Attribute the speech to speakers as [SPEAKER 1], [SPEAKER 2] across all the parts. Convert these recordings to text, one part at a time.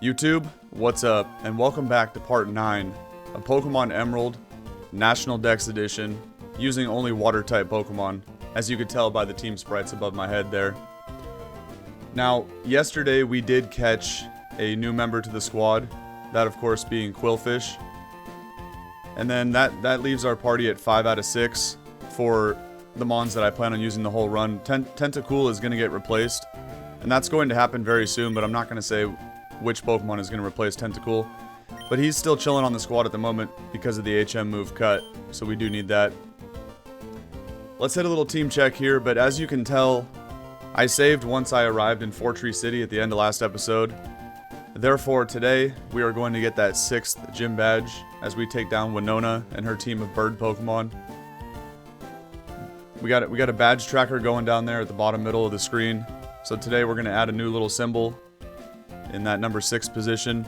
[SPEAKER 1] YouTube, what's up, and welcome back to part 9 of Pokémon Emerald National Dex Edition, using only water-type Pokémon, as you could tell by the team sprites above my head there. Now, yesterday we did catch a new member to the squad, that of course being Qwilfish, and then that leaves our party at 5 out of 6 for the mons that I plan on using the whole run. Tentacool is going to get replaced, and that's going to happen very soon, but I'm not going to say which Pokemon is going to replace Tentacool. But he's still chilling on the squad at the moment because of the HM move cut, so we do need that. Let's hit a little team check here, but as you can tell, I saved once I arrived in Fortree City at the end of last episode. Therefore, today, we are going to get that 6th gym badge as we take down Winona and her team of bird Pokemon. We got a badge tracker going down there at the bottom middle of the screen. So today we're going to add a new little symbol in that number 6 position.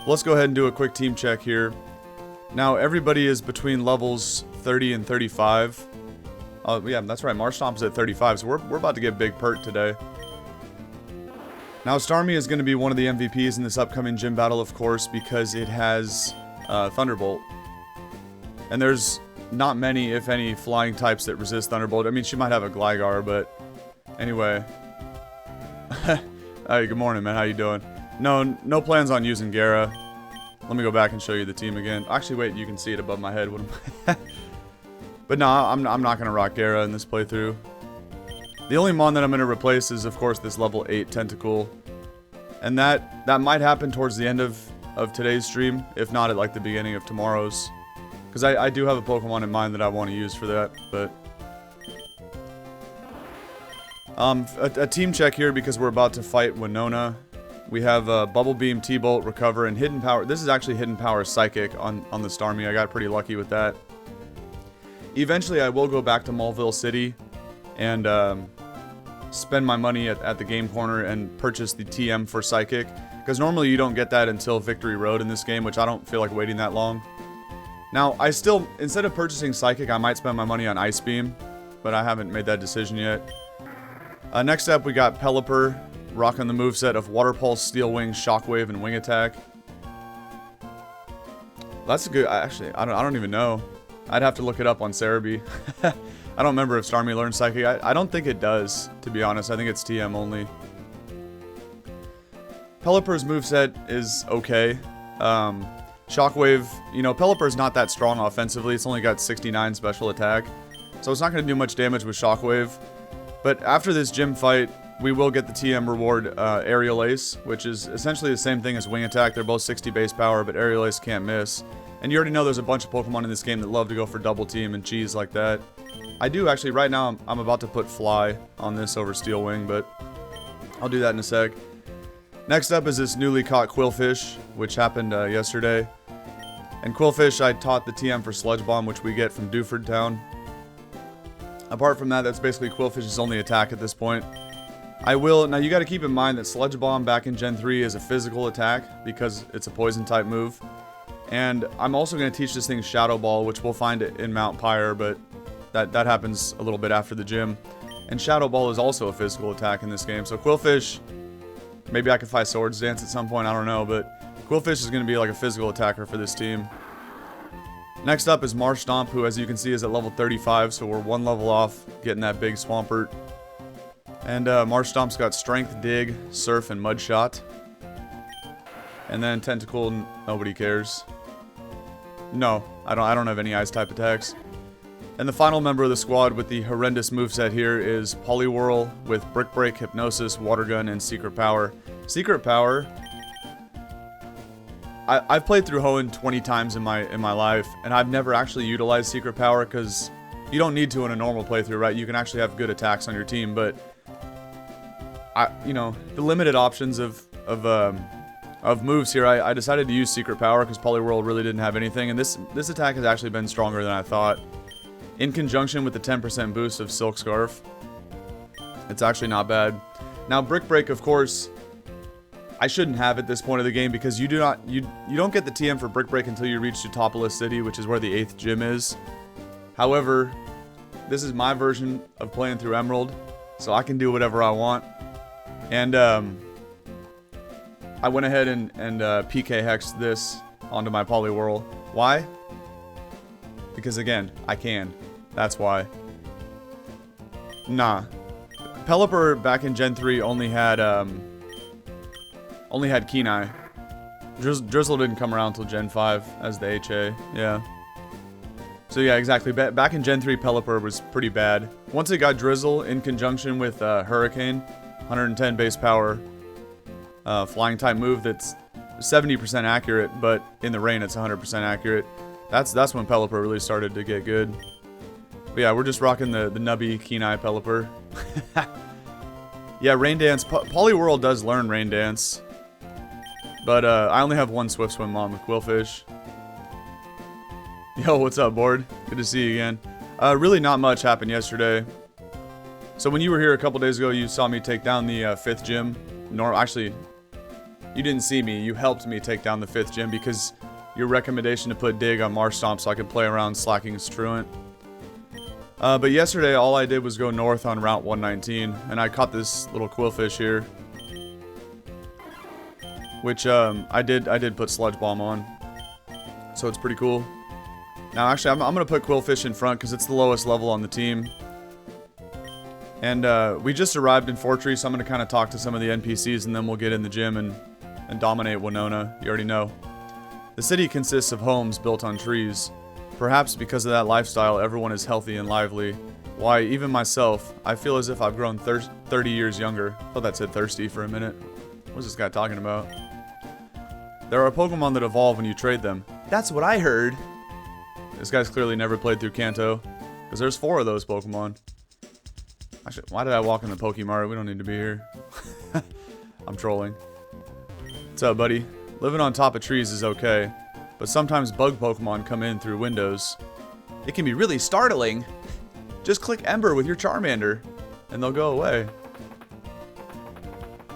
[SPEAKER 1] Let's go ahead and do a quick team check here. Now everybody is between levels 30 and 35. Yeah, that's right, Marshtomp's at 35, so we're about to get big pert today. Now Starmie is going to be one of the MVPs in this upcoming gym battle, of course, because it has Thunderbolt. And there's not many, if any, flying types that resist Thunderbolt. I mean, she might have a Gligar, but anyway. Hey, good morning, man. How you doing? No plans on using Gara. Let me go back and show you the team again. Actually, wait, you can see it above my head. What am I? But no, I'm not going to rock Gara in this playthrough. The only mon that I'm going to replace is, of course, this level 8 Tentacool. And that might happen towards the end of today's stream, if not at like the beginning of tomorrow's. Because I do have a Pokemon in mind that I want to use for that, but... A team check here because we're about to fight Winona. We have Bubble Beam, T-Bolt, Recover, and Hidden Power. This is actually Hidden Power Psychic on the Starmie. I got pretty lucky with that. Eventually, I will go back to Mulville City and spend my money at the game corner and purchase the TM for Psychic. Because normally you don't get that until Victory Road in this game, which I don't feel like waiting that long. Now, I still, instead of purchasing Psychic, I might spend my money on Ice Beam, but I haven't made that decision yet. Next up, we got Pelipper, rocking the moveset of Water Pulse, Steel Wing, Shockwave, and Wing Attack. That's a good... Actually, I don't even know. I'd have to look it up on Cerebi. I don't remember if Starmie learns Psychic. I don't think it does, to be honest. I think it's TM only. Pelipper's moveset is okay. Shockwave, you know, Pelipper's not that strong offensively. It's only got 69 special attack. So it's not going to do much damage with Shockwave. But after this gym fight, we will get the TM reward Aerial Ace, which is essentially the same thing as Wing Attack. They're both 60 base power, but Aerial Ace can't miss. And you already know there's a bunch of Pokemon in this game that love to go for double team and cheese like that. I do actually, right now, I'm about to put Fly on this over Steel Wing, but I'll do that in a sec. Next up is this newly caught Qwilfish, which happened yesterday. And Qwilfish, I taught the TM for Sludge Bomb, which we get from Dewford Town. Apart from that, that's basically Qwilfish's only attack at this point. Now you gotta keep in mind that Sludge Bomb back in Gen 3 is a physical attack because it's a poison type move. And I'm also gonna teach this thing Shadow Ball, which we'll find it in Mount Pyre, but that happens a little bit after the gym. And Shadow Ball is also a physical attack in this game. So Qwilfish, maybe I could fight Swords Dance at some point, I don't know, but Qwilfish is gonna be like a physical attacker for this team. Next up is Marshtomp, who, as you can see, is at level 35, so we're one level off getting that big Swampert. And Marshtomp's got Strength, Dig, Surf, and Mud Shot. And then Tentacool, nobody cares. No, I don't have any Ice-type attacks. And the final member of the squad with the horrendous moveset here is Poliwhirl with Brick Break, Hypnosis, Water Gun, and Secret Power. Secret Power... I've played through Hoenn 20 times in my life, and I've never actually utilized Secret Power because you don't need to in a normal playthrough, right? You can actually have good attacks on your team, but you know, the limited options of moves here, I decided to use Secret Power because Poliwhirl really didn't have anything, and this attack has actually been stronger than I thought. In conjunction with the 10% boost of Silk Scarf, it's actually not bad. Now, Brick Break, of course, I shouldn't have at this point of the game because you don't get the TM for Brick Break until you reach Teutopolis City, which is where the 8th gym is. However, this is my version of playing through Emerald, so I can do whatever I want. And I went ahead and PK hexed this onto my Poliwhirl. Why? Because again, I can. That's why. Nah. Pelipper back in Gen 3 only had Kenai. Drizzle didn't come around until Gen 5 as the HA. Yeah. So yeah, exactly. Back in Gen 3, Pelipper was pretty bad. Once it got Drizzle in conjunction with Hurricane, 110 base power, flying type move that's 70% accurate, but in the rain it's 100% accurate. That's when Pelipper really started to get good. But yeah, we're just rocking the nubby Kenai Pelipper. Yeah, Rain Dance. Poliwhirl does learn Rain Dance. But I only have one Swift Swim on with Quillfish. Yo, what's up, Board? Good to see you again. Really not much happened yesterday. So when you were here a couple days ago, you saw me take down the 5th gym. Actually, you didn't see me. You helped me take down the 5th gym because your recommendation to put Dig on Marshtomp so I could play around Slacking's Truant. But yesterday, all I did was go north on Route 119, and I caught this little Quillfish here. Which, I did put Sludge Bomb on. So it's pretty cool. Now, actually, I'm going to put Quillfish in front because it's the lowest level on the team. And we just arrived in Fortree, so I'm going to kind of talk to some of the NPCs, and then we'll get in the gym and dominate Winona. You already know. The city consists of homes built on trees. Perhaps because of that lifestyle, everyone is healthy and lively. Why, even myself, I feel as if I've grown 30 years younger. I thought that said thirsty for a minute. What's this guy talking about? There are Pokemon that evolve when you trade them. That's what I heard. This guy's clearly never played through Kanto, because there's 4 of those Pokemon. Actually, why did I walk in the Pokemart? We don't need to be here. I'm trolling. What's up, buddy? Living on top of trees is okay, but sometimes bug Pokemon come in through windows. It can be really startling. Just click Ember with your Charmander, and they'll go away.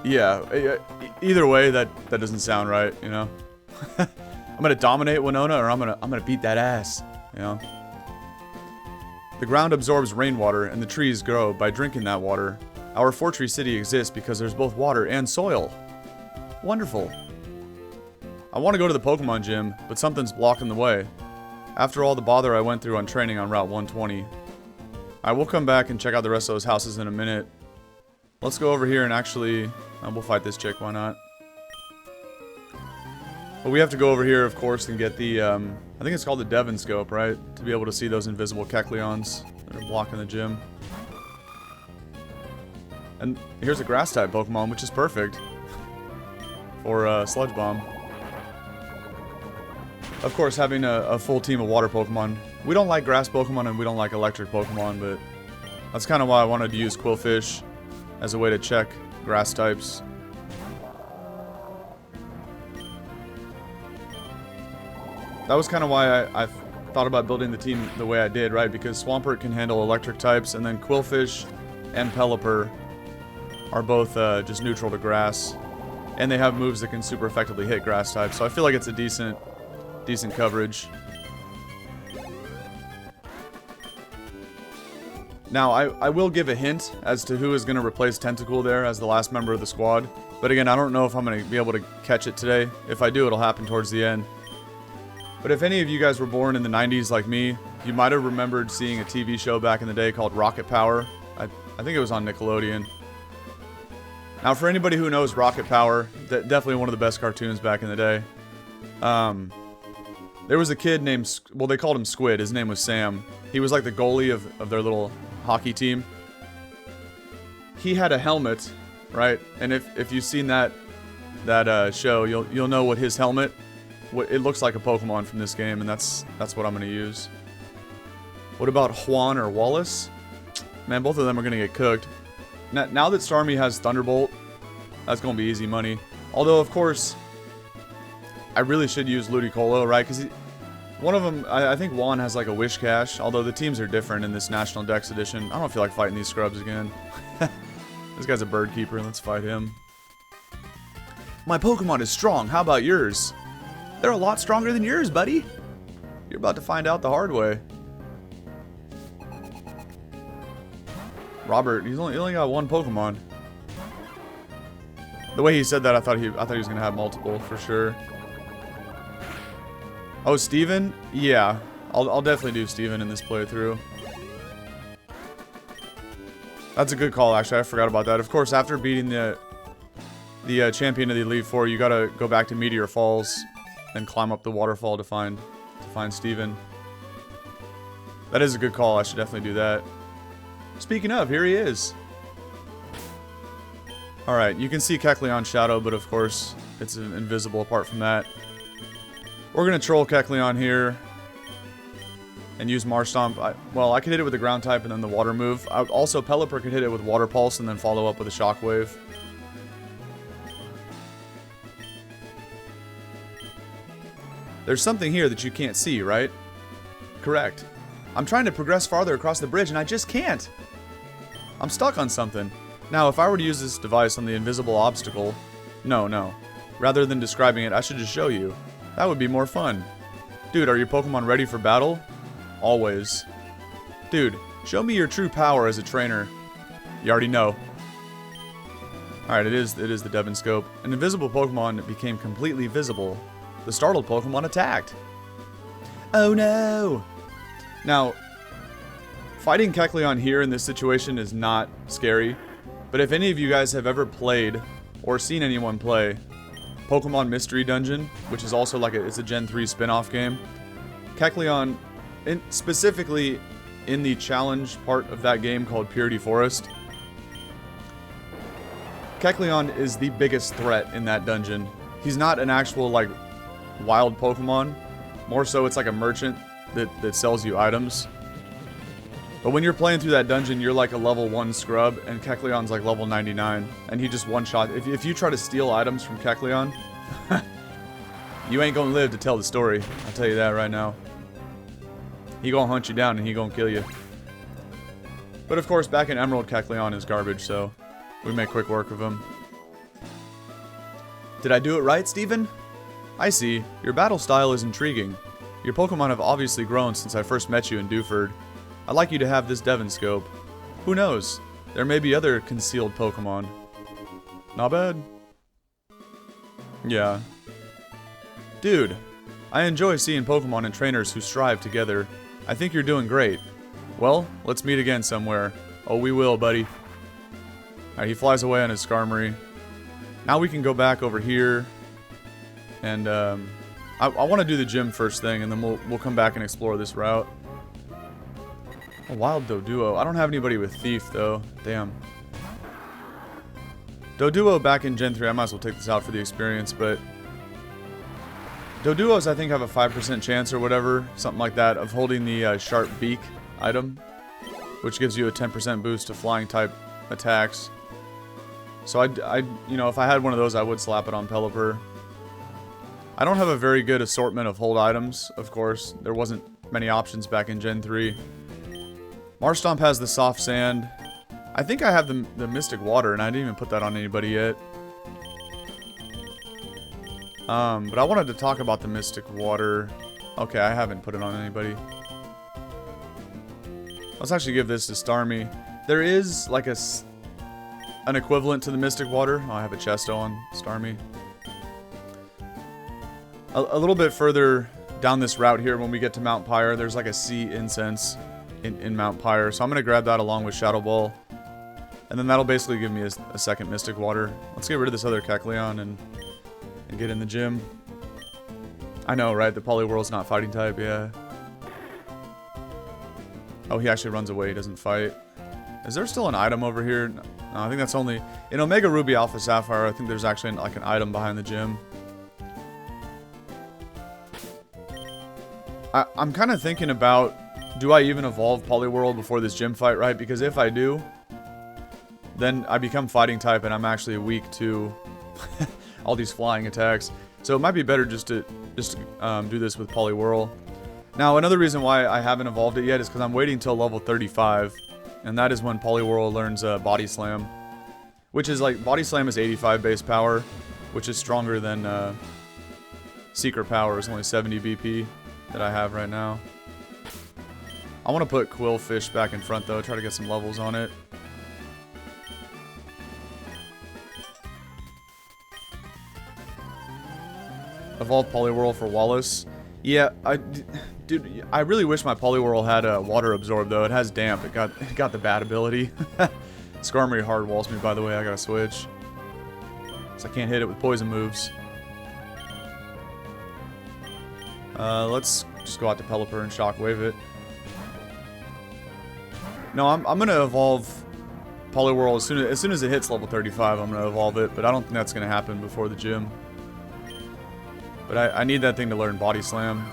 [SPEAKER 1] Yeah, either way, that doesn't sound right, you know? I'm gonna dominate Winona, or I'm gonna beat that ass, you know? The ground absorbs rainwater, and the trees grow by drinking that water. Our Fortree City exists because there's both water and soil. Wonderful. I want to go to the Pokemon gym, but something's blocking the way. After all the bother I went through on training on Route 120. I will come back and check out the rest of those houses in a minute. Let's go over here and actually... we'll fight this chick, why not? But we have to go over here, of course, and get the... I think it's called the Devon Scope, right? To be able to see those invisible Kecleons that are blocking the gym. And here's a Grass-type Pokemon, which is perfect. For Sludge Bomb. Of course, having a full team of water Pokemon. We don't like grass Pokemon and we don't like electric Pokemon, but that's kind of why I wanted to use Quillfish as a way to check grass types. That was kind of why I thought about building the team the way I did, right? Because Swampert can handle electric types, and then Quillfish and Pelipper are both just neutral to grass. And they have moves that can super effectively hit grass types, so I feel like it's a decent coverage. Now, I will give a hint as to who is going to replace Tentacool there as the last member of the squad. But again, I don't know if I'm going to be able to catch it today. If I do, it'll happen towards the end. But if any of you guys were born in the 90s like me, you might have remembered seeing a TV show back in the day called Rocket Power. I think it was on Nickelodeon. Now, for anybody who knows Rocket Power, definitely one of the best cartoons back in the day. There was a kid named, well, they called him Squid. His name was Sam. He was like the goalie of their little hockey team. He had a helmet, right? And if you've seen that show, you'll know what his helmet, it looks like a Pokemon from this game, and that's what I'm going to use. What about Hoenn or Wallace? Man, both of them are going to get cooked. Now that Starmie has Thunderbolt, that's going to be easy money. Although, of course, I really should use Ludicolo, right? Because one of them, I think Juan has like a Wish Cache, although the teams are different in this National Dex edition. I don't feel like fighting these scrubs again. This guy's a bird keeper, let's fight him. My Pokemon is strong, how about yours? They're a lot stronger than yours, buddy. You're about to find out the hard way. Robert, he only got one Pokemon. The way he said that, I thought he was gonna have multiple for sure. Oh, Steven? Yeah. I'll definitely do Steven in this playthrough. That's a good call, actually. I forgot about that. Of course, after beating the champion of the Elite Four, you gotta go back to Meteor Falls and climb up the waterfall to find Steven. That is a good call. I should definitely do that. Speaking of, here he is. Alright, you can see Kecleon's shadow, but of course, it's invisible apart from that. We're gonna troll Kecleon here. And use Marstomp. Well, I could hit it with the ground type and then the water move. Also, Pelipper could hit it with Water Pulse and then follow up with a Shockwave. There's something here that you can't see, right? Correct. I'm trying to progress farther across the bridge and I just can't. I'm stuck on something. Now, if I were to use this device on the invisible obstacle... No. Rather than describing it, I should just show you. That would be more fun. Dude, are your Pokemon ready for battle? Always. Dude, show me your true power as a trainer. You already know. Alright, it is the Devon Scope. An invisible Pokemon became completely visible. The startled Pokemon attacked. Oh no! Now, fighting Kecleon here in this situation is not scary. But if any of you guys have ever played, or seen anyone play, Pokemon Mystery Dungeon, which is also like it's a Gen 3 spin-off game, Kecleon... specifically in the challenge part of that game called Purity Forest, Kecleon is the biggest threat in that dungeon. He's not an actual, like, wild Pokemon. More so, it's like a merchant that sells you items. But when you're playing through that dungeon, you're like a level 1 scrub, and Kecleon's like level 99. And he just one-shot. If you try to steal items from Kecleon, you ain't gonna live to tell the story. I'll tell you that right now. He gonna hunt you down and he gonna kill you. But of course, back in Emerald, Kecleon is garbage, so we make quick work of him. Did I do it right, Steven? I see. Your battle style is intriguing. Your Pokemon have obviously grown since I first met you in Dewford. I'd like you to have this Devon Scope. Who knows? There may be other concealed Pokemon. Not bad. Yeah. Dude, I enjoy seeing Pokemon and trainers who strive together. I think you're doing great. Well, let's meet again somewhere. Oh, we will, buddy. Alright, he flies away on his Skarmory. Now we can go back over here. And, I want to do the gym first thing, and then we'll come back and explore this route. A wild Doduo. I don't have anybody with Thief, though. Damn. Doduo back in Gen 3. I might as well take this out for the experience, but... Doduos, I think, have a 5% chance or whatever, something like that, of holding the Sharp Beak item, which gives you a 10% boost to flying-type attacks. So you know, if I had one of those, I would slap it on Pelipper. I don't have a very good assortment of hold items, of course. There wasn't many options back in Gen 3. Marstomp has the Soft Sand. I think I have the Mystic Water, and I didn't even put that on anybody yet. But I wanted to talk about the Mystic Water. Okay, I haven't put it on anybody. Let's actually give this to Starmie. There is, like, an equivalent to the Mystic Water. Oh, I have a Chesto on Starmie. A little bit further down this route here, when we get to Mount Pyre, there's, like, a sea incense in Mount Pyre. So I'm going to grab that along with Shadow Ball. And then that'll basically give me a second Mystic Water. Let's get rid of this other Kecleon and get in the gym. I know, right? The Poliwhirl's not fighting type, yeah. Oh, he actually runs away. He doesn't fight. Is there still an item over here? No, I think that's only... In Omega Ruby Alpha Sapphire, I think there's actually like an item behind the gym. I'm kind of thinking about... Do I even evolve Poliwhirl before this gym fight, right? Because if I do, then I become fighting type and I'm actually weak to... all these flying attacks. So it might be better just to do this with Poliwhirl. Now, another reason why I haven't evolved it yet is because I'm waiting till level 35. And that is when Poliwhirl learns Body Slam. Which is like, Body Slam is 85 base power, which is stronger than Secret Power. It's only 70 BP that I have right now. I want to put Quillfish back in front though, try to get some levels on it. Evolve Poliwhirl for Wallace. Yeah, dude, I really wish my Poliwhirl had a water absorb though. It has damp. It got the bad ability. Skarmory hard walls me, by the way. I gotta switch. So I can't hit it with poison moves. Let's just go out to Pelipper and Shockwave it. No, I'm gonna evolve Poliwhirl as soon as it hits level 35. I'm gonna evolve it, but I don't think that's gonna happen before the gym. But I need that thing to learn Body Slam.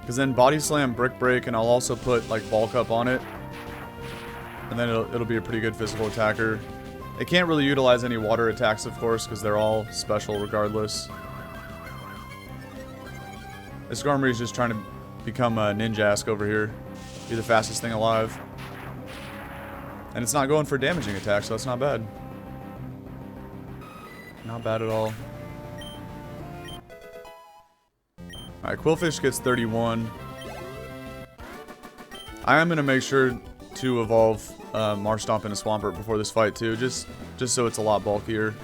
[SPEAKER 1] Because then Body Slam, Brick Break, and I'll also put like Bulk Up on it. And then it'll be a pretty good physical attacker. It can't really utilize any water attacks, of course, because they're all special regardless. This Skarmory is just trying to become a Ninjask over here. Be the fastest thing alive. And it's not going for damaging attacks, so that's not bad. Not bad at all. Alright, Quillfish gets 31. I am going to make sure to evolve Marshtomp into Swampert before this fight too, just so it's a lot bulkier.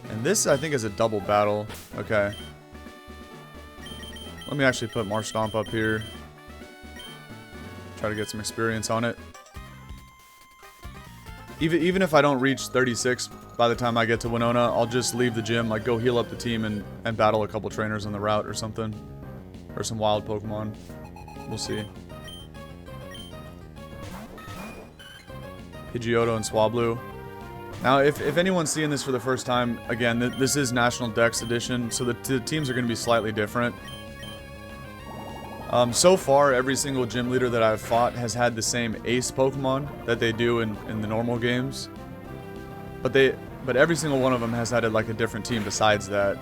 [SPEAKER 1] And this, I think, is a double battle. Okay. Let me actually put Marshtomp up here. Try to get some experience on it. Even if I don't reach 36 by the time I get to Winona, I'll just leave the gym, like go heal up the team and battle a couple trainers on the route or something. Or some wild Pokemon. We'll see. Pidgeotto and Swablu. Now, if anyone's seeing this for the first time, again, this is National Dex Edition, so the teams are going to be slightly different. So far, every single gym leader that I've fought has had the same ace Pokemon that they do in the normal games. But every single one of them has had like a different team besides that.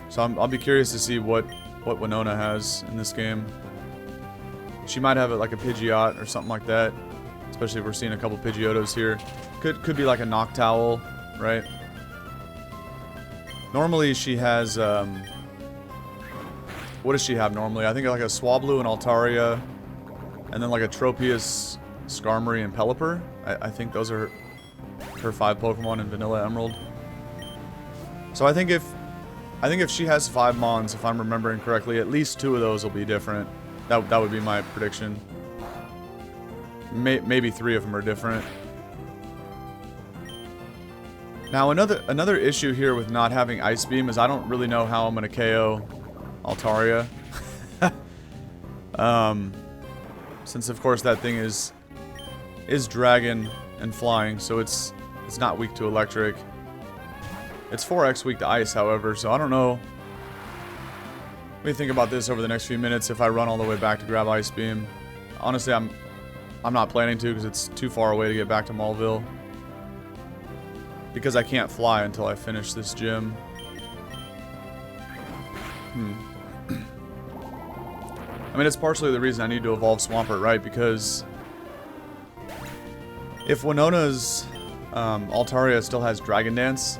[SPEAKER 1] So I'll be curious to see what Winona has in this game. She might have like a Pidgeot or something like that. Especially if we're seeing a couple Pidgeottos here. Could be like a Noctowl, right? Normally she has what does she have normally? I think like a Swablu and Altaria, and then like a Tropius, Skarmory, and Pelipper. I think those are her 5 Pokemon in Vanilla Emerald. So I think if she has 5 Mons, if I'm remembering correctly, at least 2 of those will be different. That would be my prediction. Maybe 3 of them are different. Now another issue here with not having Ice Beam is I don't really know how I'm gonna KO Altaria. Since of course that thing is dragon and flying, so it's not weak to electric. It's 4x weak to ice, however, so I don't know. Let me think about this over the next few minutes if I run all the way back to grab Ice Beam. Honestly, I'm not planning to because it's too far away to get back to Maulville. Because I can't fly until I finish this gym. I mean, it's partially the reason I need to evolve Swampert, right? Because if Winona's Altaria still has Dragon Dance,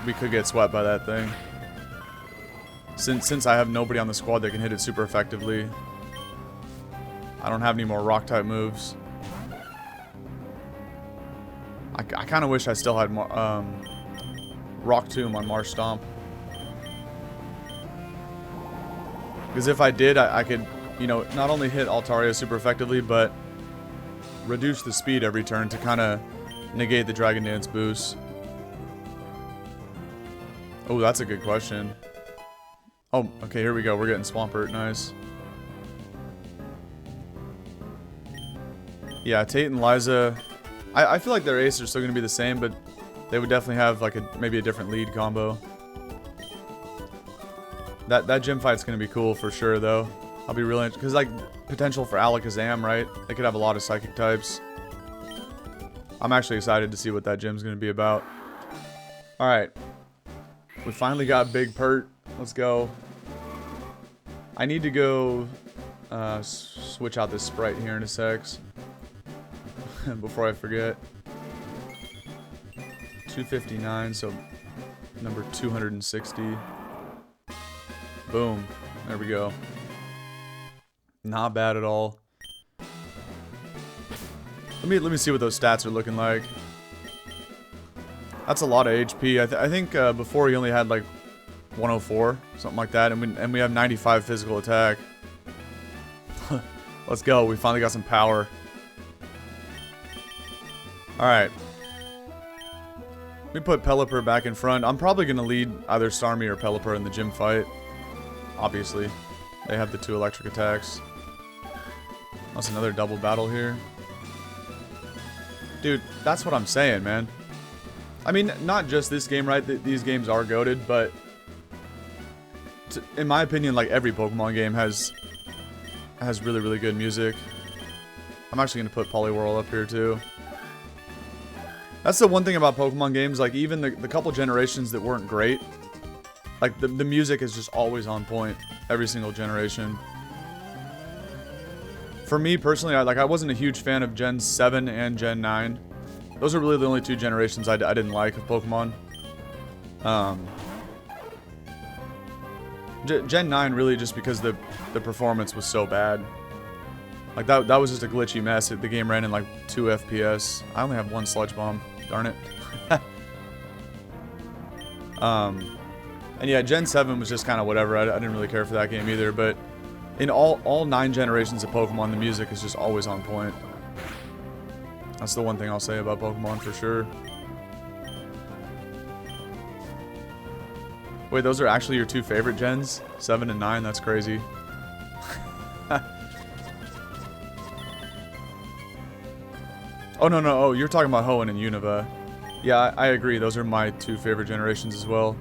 [SPEAKER 1] we could get swept by that thing. Since I have nobody on the squad that can hit it super effectively, I don't have any more Rock-type moves. I kind of wish I still had Rock Tomb on Marshtomp. Because if I did, I could, you know, not only hit Altaria super effectively, but reduce the speed every turn to kind of negate the Dragon Dance boost. Oh, that's a good question. Oh, okay, here we go. We're getting Swampert. Nice. Yeah, Tate and Liza. I feel like their aces are still going to be the same, but they would definitely have like maybe a different lead combo. That gym fight's going to be cool for sure, though. I'll be really interested, because like potential for Alakazam, right? They could have a lot of psychic types. I'm actually excited to see what that gym's going to be about. All right, we finally got Big Pert. Let's go. I need to go switch out this sprite here in a sec. Before I forget. 259, so number 260. Boom. There we go. Not bad at all. Let me see what those stats are looking like. That's a lot of HP. I think before he only had like 104, something like that, and we have 95 physical attack. Let's go. We finally got some power. All right. We put Pelipper back in front. I'm probably gonna lead either Starmie or Pelipper in the gym fight. Obviously, they have the 2 electric attacks. That's another double battle here. Dude, that's what I'm saying, man. I mean, not just this game, right? These games are goated, but in my opinion, like every Pokemon game has really, really good music. I'm actually gonna put Poliwhirl up here too. That's the one thing about Pokemon games, like even the couple generations that weren't great, like the music is just always on point every single generation. For me personally, I wasn't a huge fan of Gen 7 and Gen 9. Those are really the only 2 generations I didn't like of Pokemon. Gen 9 really just because the performance was so bad. Like that was just a glitchy mess. The game ran in like 2 FPS. I only have 1 Sludge Bomb. Darn it. And yeah, Gen 7 was just kind of whatever. I didn't really care for that game either. But in all 9 generations of Pokemon, the music is just always on point. That's the one thing I'll say about Pokemon for sure. Wait, those are actually your 2 favorite gens? 7 and 9? That's crazy. Oh, no. Oh, you're talking about Hoenn and Unova. Yeah, I agree. Those are my 2 favorite generations as well.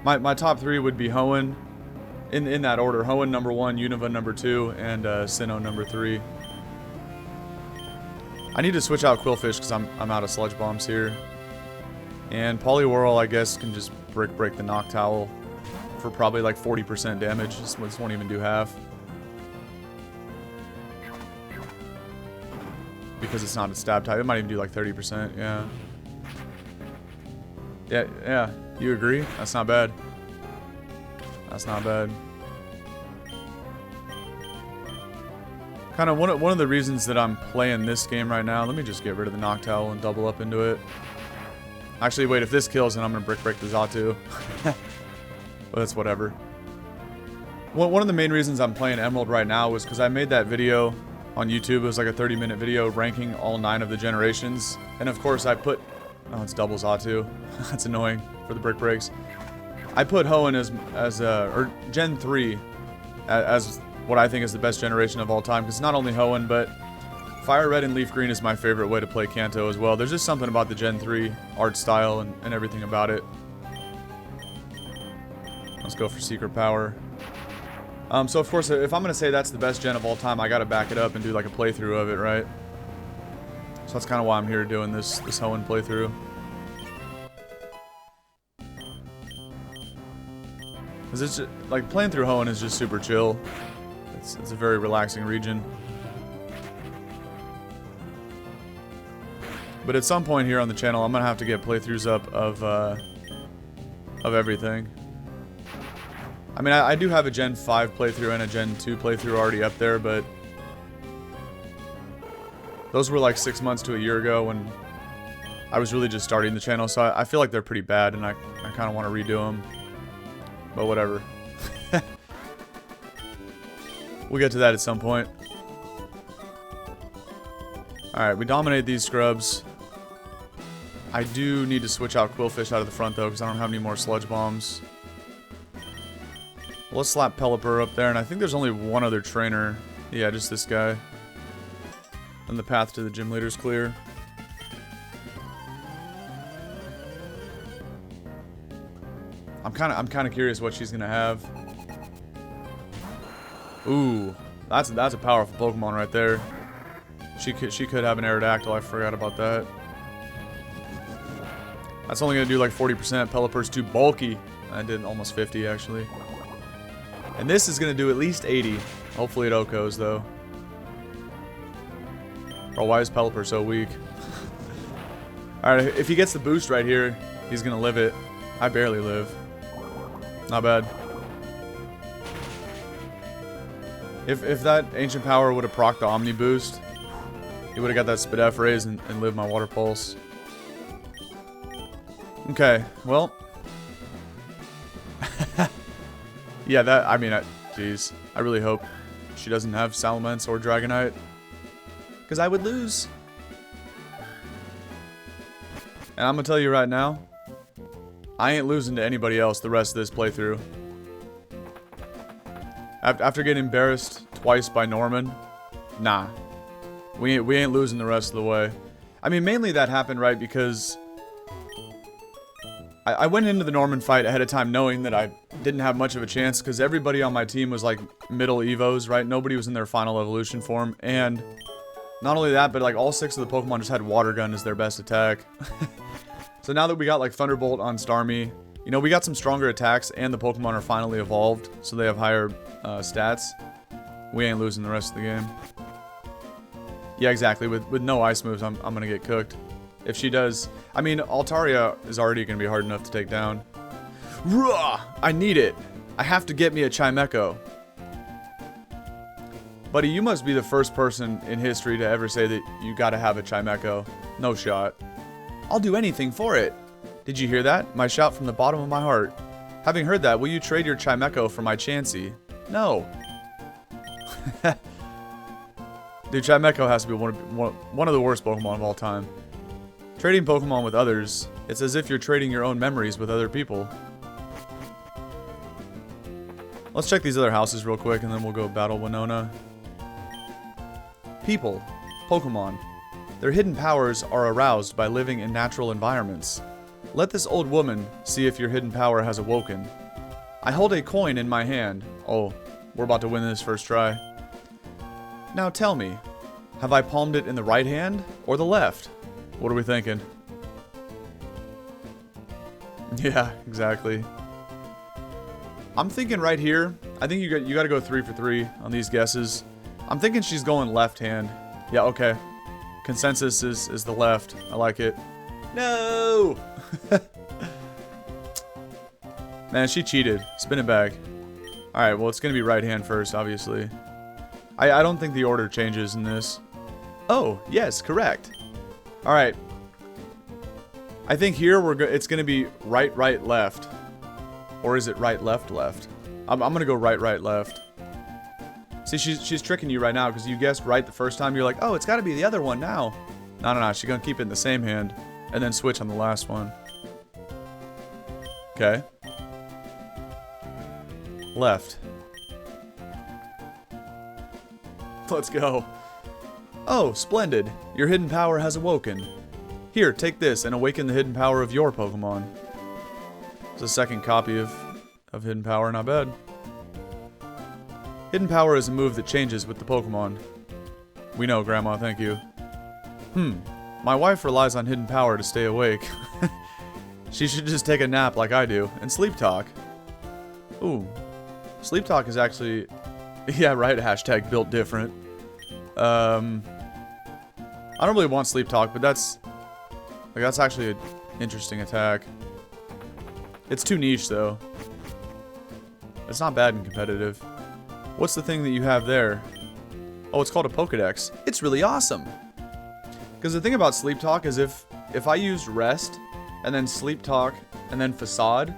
[SPEAKER 1] My top 3 would be Hoenn, in that order. Hoenn number 1, Unova number 2, and Sinnoh number 3. I need to switch out Quillfish because I'm out of Sludge Bombs here. And Poliwhirl, I guess, can just break the Noctowl for probably like 40% damage. This won't even do half. Because it's not a stab type. It might even do like 30%, yeah. Yeah, you agree? That's not bad. That's not bad. Kind of one of the reasons that I'm playing this game right now. Let me just get rid of the Noctowl and double up into it. Actually, wait, if this kills, then I'm going to break the Xatu. But that's whatever. One of the main reasons I'm playing Emerald right now was because I made that video on YouTube. It was like a 30-minute video ranking all 9 of the generations. And of course, I put... Oh, it's double Xatu. That's annoying for the brick breaks. I put Hoenn or Gen 3 as what I think is the best generation of all time. Because not only Hoenn, but Fire Red and Leaf Green is my favorite way to play Kanto as well. There's just something about the Gen 3 art style and everything about it. Let's go for Secret Power. So of course, if I'm going to say that's the best gen of all time, I got to back it up and do like a playthrough of it, right? So that's kind of why I'm here doing this Hoenn playthrough. Because it's just, like, playing through Hoenn is just super chill. It's a very relaxing region. But at some point here on the channel, I'm going to have to get playthroughs up of everything. I mean, I do have a Gen 5 playthrough and a Gen 2 playthrough already up there, but those were like 6 months to a year ago when I was really just starting the channel, so I feel like they're pretty bad, and I kind of want to redo them. But whatever. We'll get to that at some point. Alright, we dominate these scrubs. I do need to switch out Quillfish out of the front, though, because I don't have any more Sludge Bombs. Let's slap Pelipper up there, and I think there's only one other trainer. Yeah, just this guy. And the path to the gym leader's clear. I'm kind of curious what she's gonna have. Ooh, that's a powerful Pokemon right there. She could have an Aerodactyl. I forgot about that. That's only gonna do like 40%. Pelipper's too bulky. I did almost 50 actually. And this is gonna do at least 80. Hopefully it OHKOs though. Bro, why is Pelipper so weak? Alright, if he gets the boost right here, he's gonna live it. I barely live. Not bad. If that Ancient Power would have procced the Omni boost, he would have got that Spidef raise and lived my Water Pulse. Okay, well. Yeah, that, I mean, jeez. I really hope she doesn't have Salamence or Dragonite. Because I would lose. And I'm going to tell you right now, I ain't losing to anybody else the rest of this playthrough. After getting embarrassed twice by Norman, nah. We ain't losing the rest of the way. I mean, mainly that happened, right, because I went into the Norman fight ahead of time knowing that I didn't have much of a chance because everybody on my team was like middle evos, right? Nobody was in their final evolution form, and not only that, but like all 6 of the Pokemon just had Water Gun as their best attack. So now that we got like Thunderbolt on Starmie, you know, we got some stronger attacks and the Pokemon are finally evolved, so they have higher stats. We ain't losing the rest of the game. Yeah, exactly. With no ice moves, I'm gonna get cooked. If she does, I mean, Altaria is already gonna be hard enough to take down. Ruh! I need it. I have to get me a Chimecho. Buddy, you must be the first person in history to ever say that you gotta have a Chimecho. No shot. I'll do anything for it. Did you hear that? My shout from the bottom of my heart. Having heard that, will you trade your Chimecho for my Chansey? No. Dude, Chimecho has to be one of the worst Pokemon of all time. Trading Pokemon with others, it's as if you're trading your own memories with other people. Let's check these other houses real quick and then we'll go battle Winona. People. Pokemon. Their hidden powers are aroused by living in natural environments. Let this old woman see if your hidden power has awoken. I hold a coin in my hand. Oh, we're about to win this first try. Now tell me, have I palmed it in the right hand or the left? What are we thinking? Yeah, exactly. I'm thinking right here. I think you got to go 3 for 3 on these guesses. I'm thinking she's going left hand. Yeah, okay. Consensus is the left. I like it. No! Man, she cheated. Spin it back. Alright, well, it's going to be right hand first, obviously. I don't think the order changes in this. Oh, yes, correct. Alright. I think here it's going to be right, right, left. Or is it right, left, left? I'm going to go right, right, left. See, she's tricking you right now because you guessed right the first time. You're like, oh, it's got to be the other one now. No, no, no. She's going to keep it in the same hand and then switch on the last one. Okay. Left. Let's go. Oh, splendid. Your hidden power has awoken. Here, take this and awaken the hidden power of your Pokemon. It's a second copy of Hidden Power, not bad. Hidden Power is a move that changes with the Pokemon. We know, Grandma, thank you. My wife relies on Hidden Power to stay awake. She should just take a nap like I do, and sleep talk. Ooh. Sleep talk is actually... Yeah, right, hashtag built different. I don't really want sleep talk, but that's actually an interesting attack. It's too niche, though. It's not bad in competitive. What's the thing that you have there? Oh, it's called a Pokedex. It's really awesome. Because the thing about Sleep Talk is if I used Rest, and then Sleep Talk, and then Facade,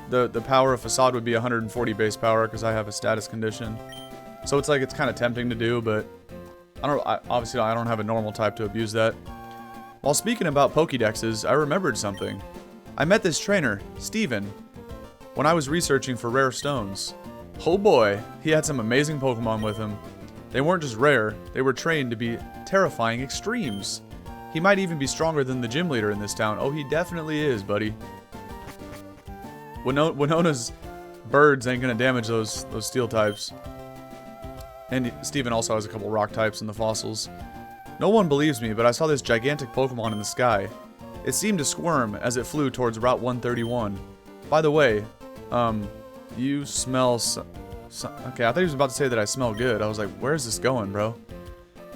[SPEAKER 1] the power of Facade would be 140 base power because I have a status condition. So it's like, it's kind of tempting to do, but obviously I don't have a normal type to abuse that. While speaking about Pokedexes, I remembered something. I met this trainer, Steven, when I was researching for rare stones. Oh boy, he had some amazing Pokemon with him. They weren't just rare, they were trained to be terrifying extremes. He might even be stronger than the gym leader in this town. Oh, he definitely is, buddy. Winona's birds ain't gonna damage those steel types. And Steven also has a couple rock types in the fossils. No one believes me, but I saw this gigantic Pokemon in the sky. It seemed to squirm as it flew towards Route 131. By the way, you smell okay, I thought he was about to say that I smell good. I was like, where is this going, bro?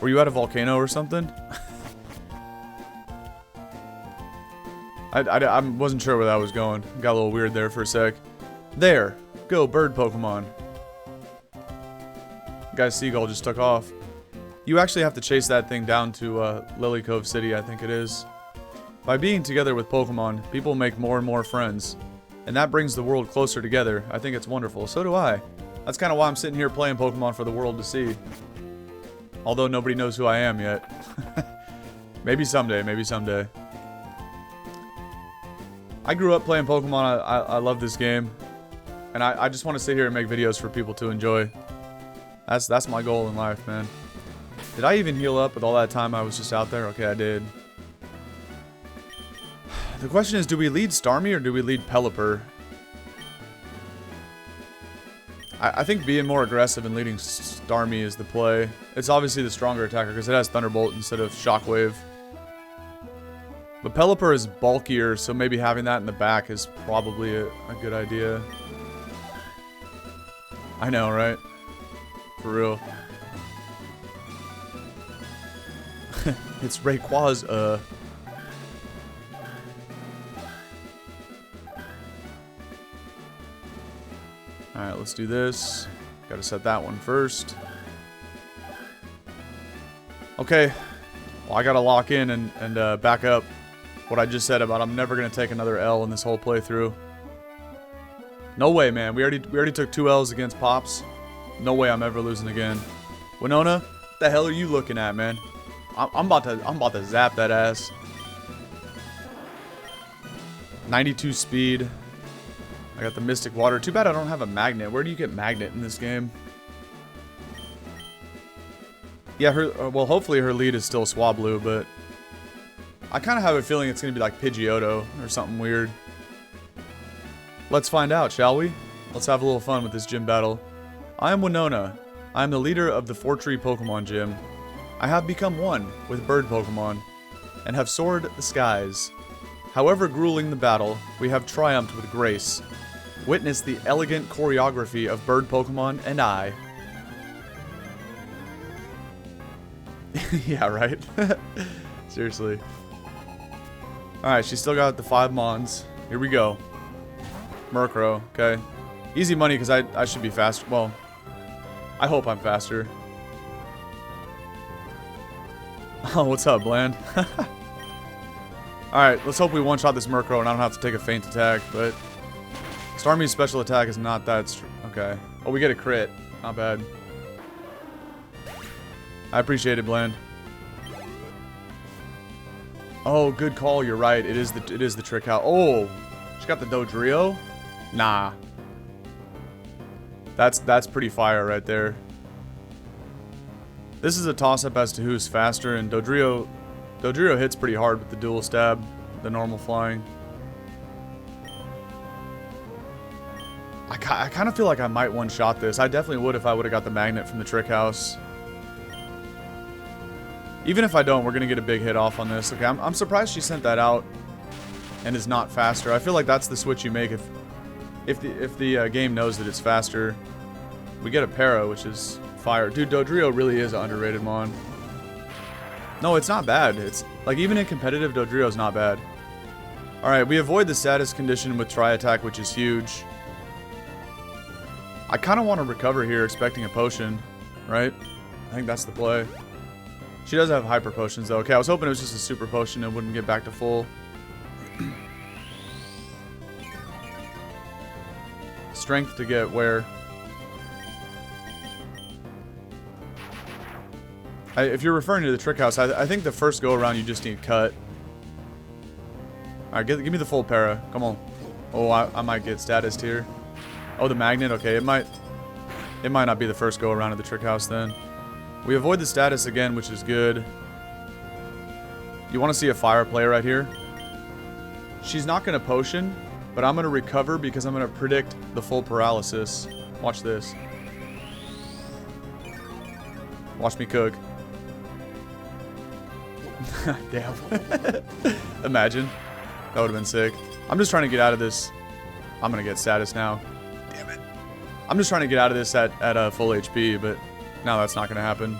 [SPEAKER 1] Were you at a volcano or something? I wasn't sure where that was going. Got a little weird there for a sec. There. Go, bird Pokemon. Guy's seagull just took off. You actually have to chase that thing down to Lilycove City, I think it is. By being together with Pokemon, people make more and more friends. And that brings the world closer together. I think it's wonderful. So do I. That's kind of why I'm sitting here playing Pokemon for the world to see. Although nobody knows who I am yet. Maybe someday, maybe someday. I grew up playing Pokemon. I love this game. And I just want to sit here and make videos for people to enjoy. That's my goal in life, man. Did I even heal up with all that time I was just out there? Okay, I did. The question is, do we lead Starmie or do we lead Pelipper? I think being more aggressive and leading Starmie is the play. It's obviously the stronger attacker because it has Thunderbolt instead of Shockwave. But Pelipper is bulkier, so maybe having that in the back is probably a good idea. I know, right? For real. It's Rayquaza. Alright, let's do this. Gotta set that one first. Okay. Well, I gotta lock in and back up what I just said about I'm never gonna take another L in this whole playthrough. No way, man. We already took 2 L's against Pops. No way I'm ever losing again. Winona, what the hell are you looking at, man? I'm about to zap that ass. 92 speed. I got the Mystic Water. Too bad I don't have a Magnet. Where do you get Magnet in this game? Yeah, well, hopefully her lead is still Swablu, but I kind of have a feeling it's going to be like Pidgeotto or something weird. Let's find out, shall we? Let's have a little fun with this gym battle. I am Winona. I am the leader of the Fortree Pokemon Gym. I have become one with bird Pokemon and have soared the skies. However grueling the battle, we have triumphed with grace. Witness the elegant choreography of bird Pokemon and I. Yeah, right? Seriously. Alright, she's still got the 5 Mons. Here we go. Murkrow, okay. Easy money because I should be faster. Well, I hope I'm faster. Oh, what's up, Bland? Alright, let's hope we one-shot this Murkrow and I don't have to take a feint attack, but Starmie's special attack is not that okay. Oh, we get a crit. Not bad. I appreciate it, Bland. Oh, good call. You're right. It is the trick house. Oh, she got the Dodrio? Nah. That's pretty fire right there. This is a toss-up as to who's faster, and Dodrio hits pretty hard with the dual stab, the normal flying. I kind of feel like I might one-shot this. I definitely would if I would have got the Magnet from the trick house. Even if I don't, we're going to get a big hit off on this. Okay, I'm surprised she sent that out and is not faster. I feel like that's the switch you make if the game knows that it's faster. We get a Para, which is fire. Dude, Dodrio really is an underrated mon. No, it's not bad. It's like even in competitive, Dodrio's not bad. Alright, we avoid the status condition with Tri-Attack, which is huge. I kind of want to recover here expecting a potion, right? I think that's the play. She does have hyper potions though. Okay, I was hoping it was just a super potion and wouldn't get back to full. Strength to get where? If you're referring to the trick house, I think the first go around you just need cut. Alright, give me the full Para. Come on. Oh, I might get status here. Oh, the Magnet? Okay, it might not be the first go around of the trick house then. We avoid the status again, which is good. You want to see a fire play right here? She's not going to potion, but I'm going to recover because I'm going to predict the full paralysis. Watch this. Watch me cook. Damn. Imagine. That would have been sick. I'm just trying to get out of this. I'm going to get status now. Damn it. I'm just trying to get out of this at full HP, but no, that's not going to happen.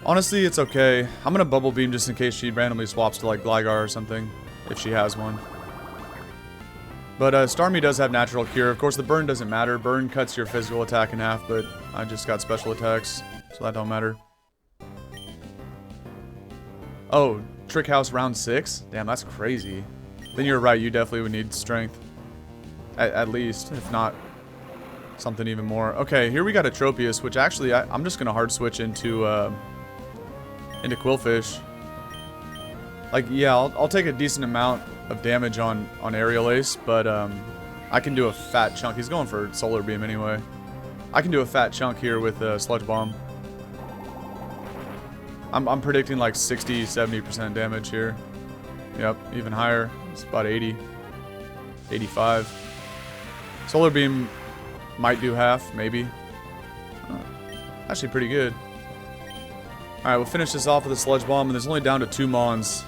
[SPEAKER 1] Honestly, it's okay. I'm going to Bubble Beam just in case she randomly swaps to like Gligar or something, if she has one. But Starmie does have Natural Cure. Of course, the burn doesn't matter. Burn cuts your physical attack in half, but I just got special attacks, so that don't matter. Oh, Trick House round 6? Damn, that's crazy. Then you're right, you definitely would need strength. At least, if not something even more. Okay, here we got a Tropius, which actually I'm just gonna hard switch into Quillfish. Like, yeah, I'll take a decent amount of damage on Aerial Ace, but I can do a fat chunk. He's going for Solar Beam anyway. I can do a fat chunk here with Sludge Bomb. I'm predicting like 60-70% damage here. Yep, even higher. It's about 80, 85. Solar Beam might do half, maybe. Actually pretty good. Alright, we'll finish this off with a Sludge Bomb, and there's only down to 2 Mons.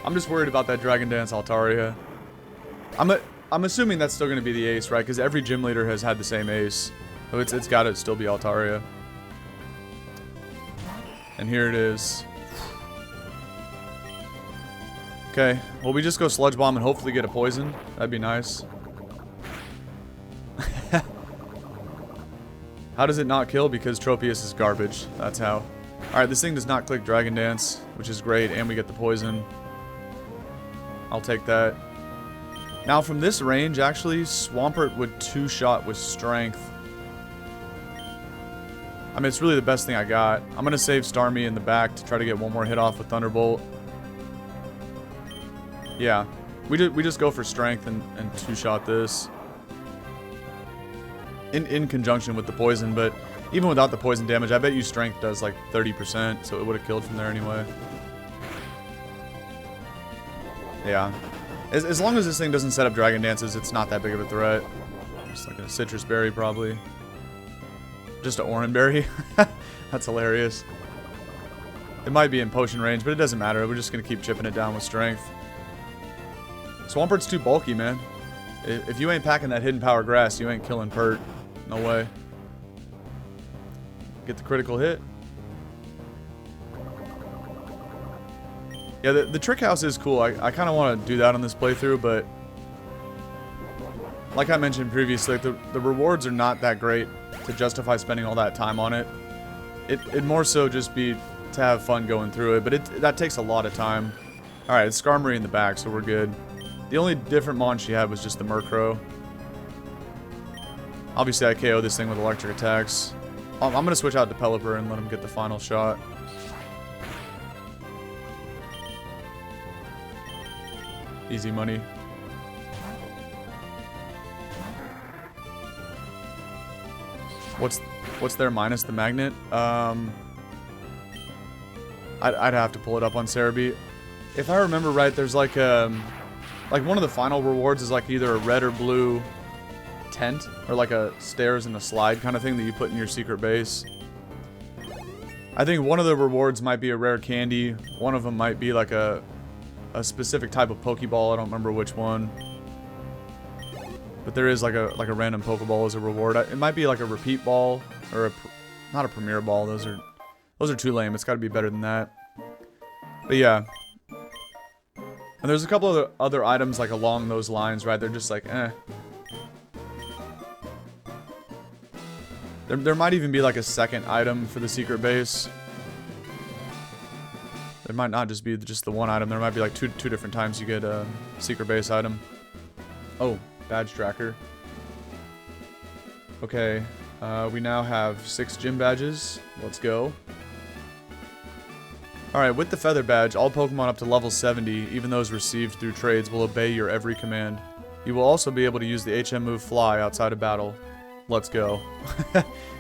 [SPEAKER 1] I'm just worried about that Dragon Dance Altaria. I'm assuming that's still going to be the ace, right? Because every gym leader has had the same ace. So it's got to still be Altaria. And here it is. Okay, well we just go Sludge Bomb and hopefully get a poison. That'd be nice. How does it not kill? Because Tropius is garbage. That's how. Alright, this thing does not click Dragon Dance, which is great, and we get the poison. I'll take that. Now from this range, actually, Swampert would 2-shot with Strength. I mean, it's really the best thing I got. I'm going to save Starmie in the back to try to get one more hit off with Thunderbolt. Yeah, we just go for Strength and 2-shot this. In conjunction with the poison, but even without the poison damage, I bet you Strength does like 30%, so it would have killed from there anyway. Yeah. As long as this thing doesn't set up Dragon Dances, it's not that big of a threat. Just like a Citrus Berry, probably. Just an Oran Berry. That's hilarious. It might be in potion range, but it doesn't matter. We're just going to keep chipping it down with Strength. Swampert's too bulky, man. If you ain't packing that Hidden Power Grass, you ain't killing Pert. No way. Get the critical hit. Yeah, the Trick House is cool. I kind of want to do that on this playthrough, but like I mentioned previously, the rewards are not that great to justify spending all that time on it. It'd more so just be to have fun going through it, but that takes a lot of time. Alright, it's Skarmory in the back, so we're good. The only different mon she had was just the Murkrow. Obviously, I KO this thing with electric attacks. I'm going to switch out to Pelipper and let him get the final shot. Easy money. What's their minus the magnet? I'd have to pull it up on Cerebi. If I remember right, there's like one of the final rewards is like either a red or blue tent, or like a stairs and a slide kind of thing that you put in your secret base. I think one of the rewards might be a rare candy. One of them might be like a specific type of Pokeball. I don't remember which one. But there is like a random Pokeball as a reward. It might be like a repeat ball or not a premier ball. Those are too lame. It's got to be better than that. But yeah. And there's a couple of other items like along those lines, right? They're just like, eh. There might even be like a second item for the secret base. It might not just be just the one item. There might be like two different times you get a secret base item. Oh, badge tracker. Okay, we now have 6 gym badges. Let's go. Alright, with the feather badge, all Pokemon up to level 70, even those received through trades, will obey your every command. You will also be able to use the HM move Fly outside of battle. Let's go.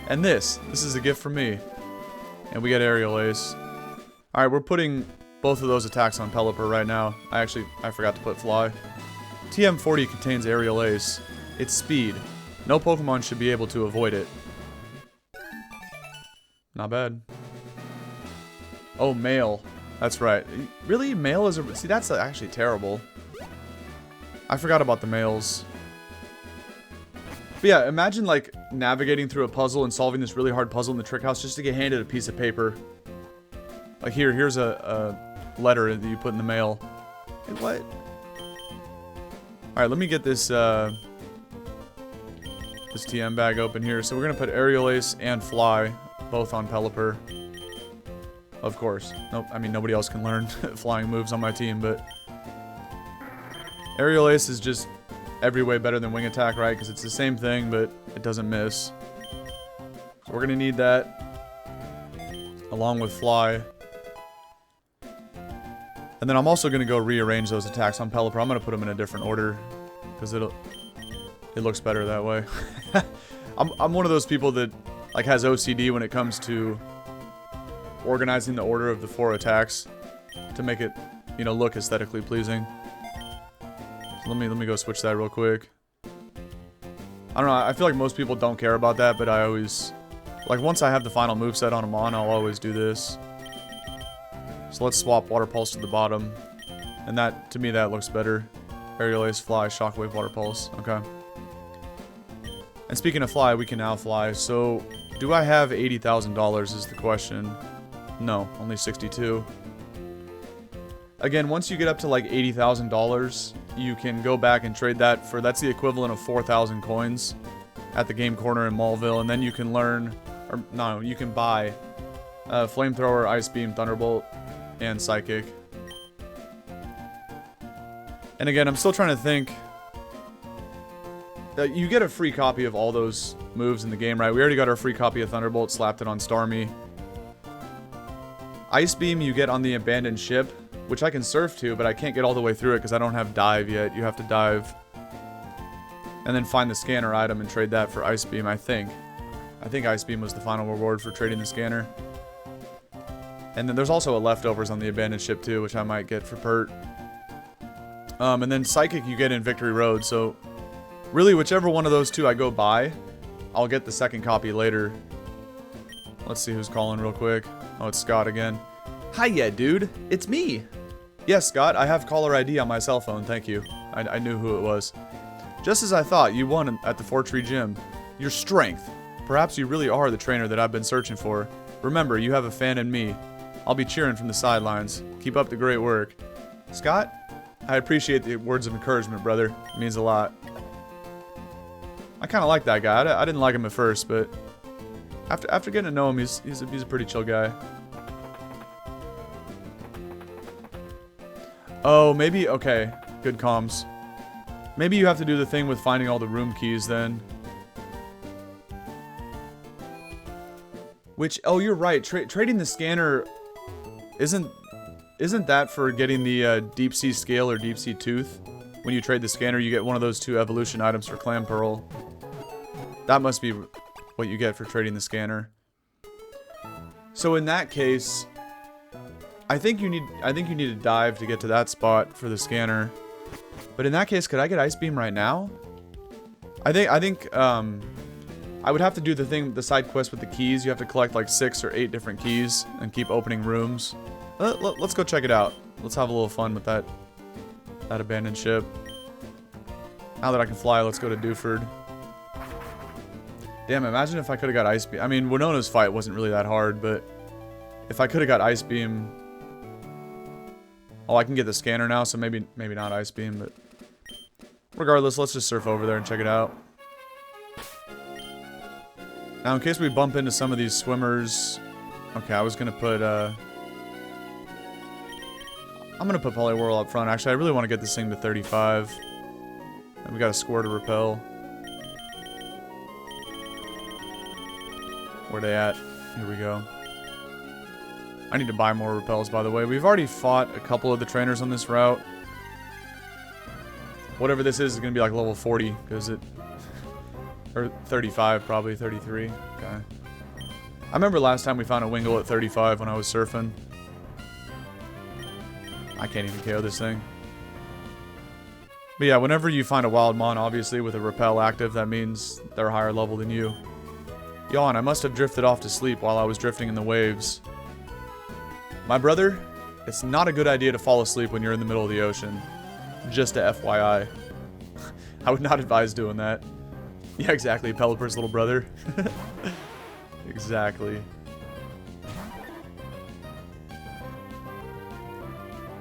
[SPEAKER 1] And this is a gift from me. And we get Aerial Ace. Alright, we're putting both of those attacks on Pelipper right now. I forgot to put Fly. TM40 contains Aerial Ace. It's speed. No Pokemon should be able to avoid it. Not bad. Oh, Mail. That's right. Really? Mail is a... See, that's actually terrible. I forgot about the mails. But yeah, imagine like navigating through a puzzle and solving this really hard puzzle in the Trick House just to get handed a piece of paper. Like here's a letter that you put in the mail. Hey, what? Alright, let me get this this TM bag open here. So we're gonna put Aerial Ace and Fly both on Pelipper. Of course. Nope, I mean, nobody else can learn flying moves on my team, but... Aerial Ace is just every way better than Wing Attack, right? Because it's the same thing, but it doesn't miss. So we're going to need that, along with Fly. And then I'm also going to go rearrange those attacks on Pelipper. I'm going to put them in a different order, because it looks better that way. I'm one of those people that like has OCD when it comes to organizing the order of the 4 attacks to make it, you know, look aesthetically pleasing. So let me go switch that real quick. I don't know, I feel like most people don't care about that, but I always, like, once I have the final moveset on them on, I'll always do this. So let's swap Water Pulse to the bottom. And that, to me, that looks better. Aerial Ace, Fly, Shockwave, Water Pulse. Okay. And speaking of Fly, we can now fly. So, do I have $80,000 is the question. No, only 62. Again, once you get up to like $80,000, you can go back and trade that for, that's the equivalent of 4,000 coins at the game corner in Mallville, and then you can learn, or no, you can buy Flamethrower, Ice Beam, Thunderbolt, and Psychic. And again, I'm still trying to think. You get a free copy of all those moves in the game, right? We already got our free copy of Thunderbolt, slapped it on Starmie. Ice Beam you get on the abandoned ship, which I can surf to, but I can't get all the way through it because I don't have dive yet. You have to dive and then find the scanner item and trade that for Ice Beam, I think. I think Ice Beam was the final reward for trading the scanner. And then there's also a leftovers on the abandoned ship too, which I might get for Pert. And then Psychic you get in Victory Road, so really whichever one of those two I go buy, I'll get the second copy later. Let's see who's calling real quick. Oh, it's Scott again. Hiya, dude. It's me. Yes, Scott, I have caller ID on my cell phone, thank you. I knew who it was. Just as I thought, you won at the Fortree gym. Your strength. Perhaps you really are the trainer that I've been searching for. Remember, you have a fan in me. I'll be cheering from the sidelines. Keep up the great work. Scott, I appreciate the words of encouragement, brother. It means a lot. I kind of like that guy. I didn't like him at first, but after getting to know him, he's a pretty chill guy. Oh, maybe, okay. Good comms. Maybe you have to do the thing with finding all the room keys then. Which, oh, you're right. Trading the scanner isn't that for getting the deep sea scale or deep sea tooth? When you trade the scanner, you get one of those 2 evolution items for Clam Pearl. That must be what you get for trading the scanner. So in that case, I think you need to dive to get to that spot for the scanner. But in that case, could I get Ice Beam right now? I think I would have to do the side quest with the keys. You have to collect like 6 or 8 different keys and keep opening rooms. Let's go check it out. Let's have a little fun with that abandoned ship. Now that I can fly, let's go to Dewford. Damn, imagine if I could have got Ice Beam. I mean, Winona's fight wasn't really that hard, but if I could have got Ice Beam... Oh, I can get the scanner now, so maybe not Ice Beam, but... Regardless, let's just surf over there and check it out. Now, in case we bump into some of these swimmers... Okay, I was gonna put, I'm gonna put Poliwhirl up front. Actually, I really want to get this thing to 35. And we got a Squirtle to repel. Where they at? Here we go. I need to buy more repels, by the way. We've already fought a couple of the trainers on this route. Whatever this is going to be like level 40, because it... Or 35, probably. 33. Okay. I remember last time we found a Wingull at 35 when I was surfing. I can't even KO this thing. But yeah, whenever you find a wild mon, obviously, with a repel active, that means they're higher level than you. Yawn, I must have drifted off to sleep while I was drifting in the waves. My brother, it's not a good idea to fall asleep when you're in the middle of the ocean. Just a FYI. I would not advise doing that. Yeah, exactly, Pelipper's little brother. Exactly.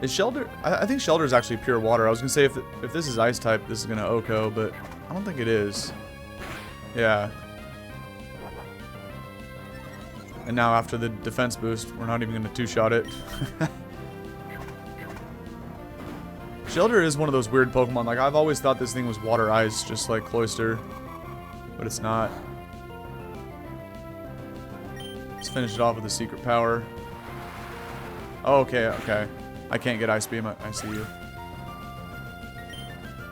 [SPEAKER 1] Is Shelter... I think Shelter is actually pure water. I was going to say if this is ice type, this is going to Oko, but I don't think it is. Yeah. And now after the defense boost, we're not even going to two-shot it. Shelter is one of those weird Pokemon. Like, I've always thought this thing was water ice, just like Cloyster. But it's not. Let's finish it off with a secret power. Oh, okay, okay. I can't get Ice Beam. I see you.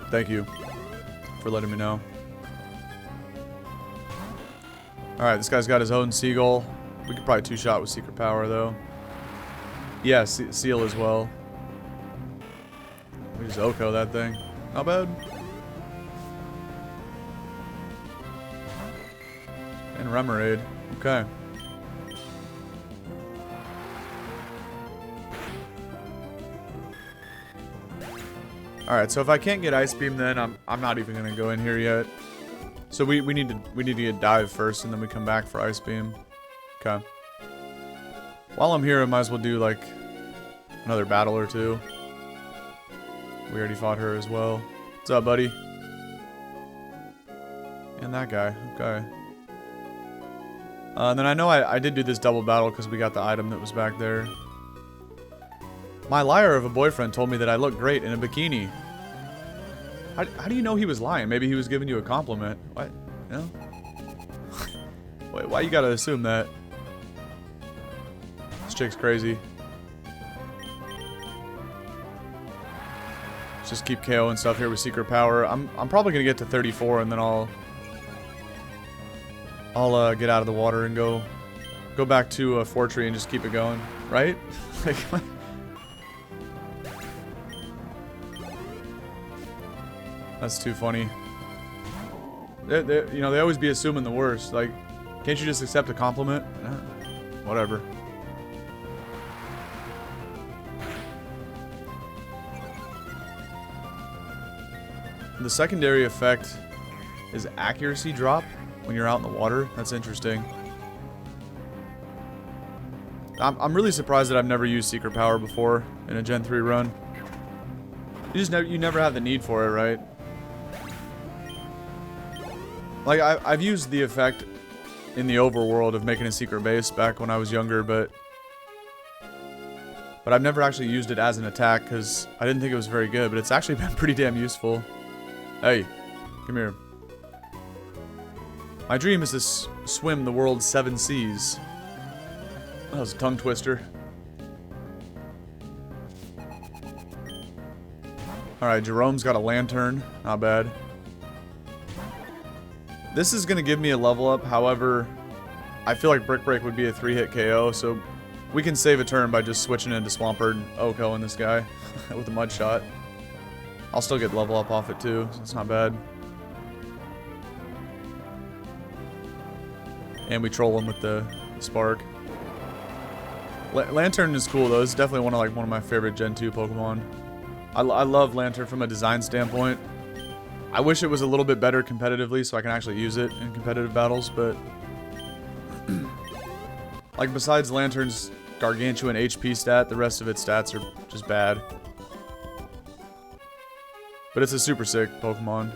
[SPEAKER 1] Thank you for letting me know. Alright, this guy's got his own Seagull. We could probably two-shot with secret power, though. Yeah, Seal as well. We just Oko that thing. Not bad. And Remoraid. Okay. Alright, so if I can't get Ice Beam, then I'm not even gonna go in here yet. So we need to get Dive first, and then we come back for Ice Beam. Okay. While I'm here, I might as well do like another battle or two. We already fought her as well. What's up, buddy? And that guy. Okay. And then I know I did do this double battle because we got the item that was back there. My liar of a boyfriend told me that I look great in a bikini. How do you know he was lying? Maybe he was giving you a compliment. What? You know? Wait, why you gotta assume that? This chick's crazy. Let's just keep KO and stuff here with secret power. I'm probably gonna get to 34 and then I'll get out of the water and go back to Fortree and just keep it going, right? Like, that's too funny. You know, they always be assuming the worst. Like, can't you just accept a compliment? Whatever. The secondary effect is accuracy drop when you're out in the water. That's interesting. I'm really surprised that I've never used secret power before in a Gen 3 run. You never have the need for it, right? Like, I've used the effect in the overworld of making a secret base back when I was younger, but I've never actually used it as an attack because I didn't think it was very good, but it's actually been pretty damn useful. Hey, come here. My dream is to swim the world's 7 seas. That was a tongue twister. Alright, Jerome's got a lantern. Not bad. This is going to give me a level up, however, I feel like Brick Break would be a 3-hit KO, so we can save a turn by just switching into Swampert and Oko in this guy with a Mud Shot. I'll still get level up off it too, so it's not bad. And we troll him with the Spark. Lantern is cool though, it's definitely one of my favorite Gen 2 Pokemon. I love Lantern from a design standpoint. I wish it was a little bit better competitively so I can actually use it in competitive battles, but like besides Lantern's gargantuan HP stat, the rest of its stats are just bad. But it's a super sick Pokemon,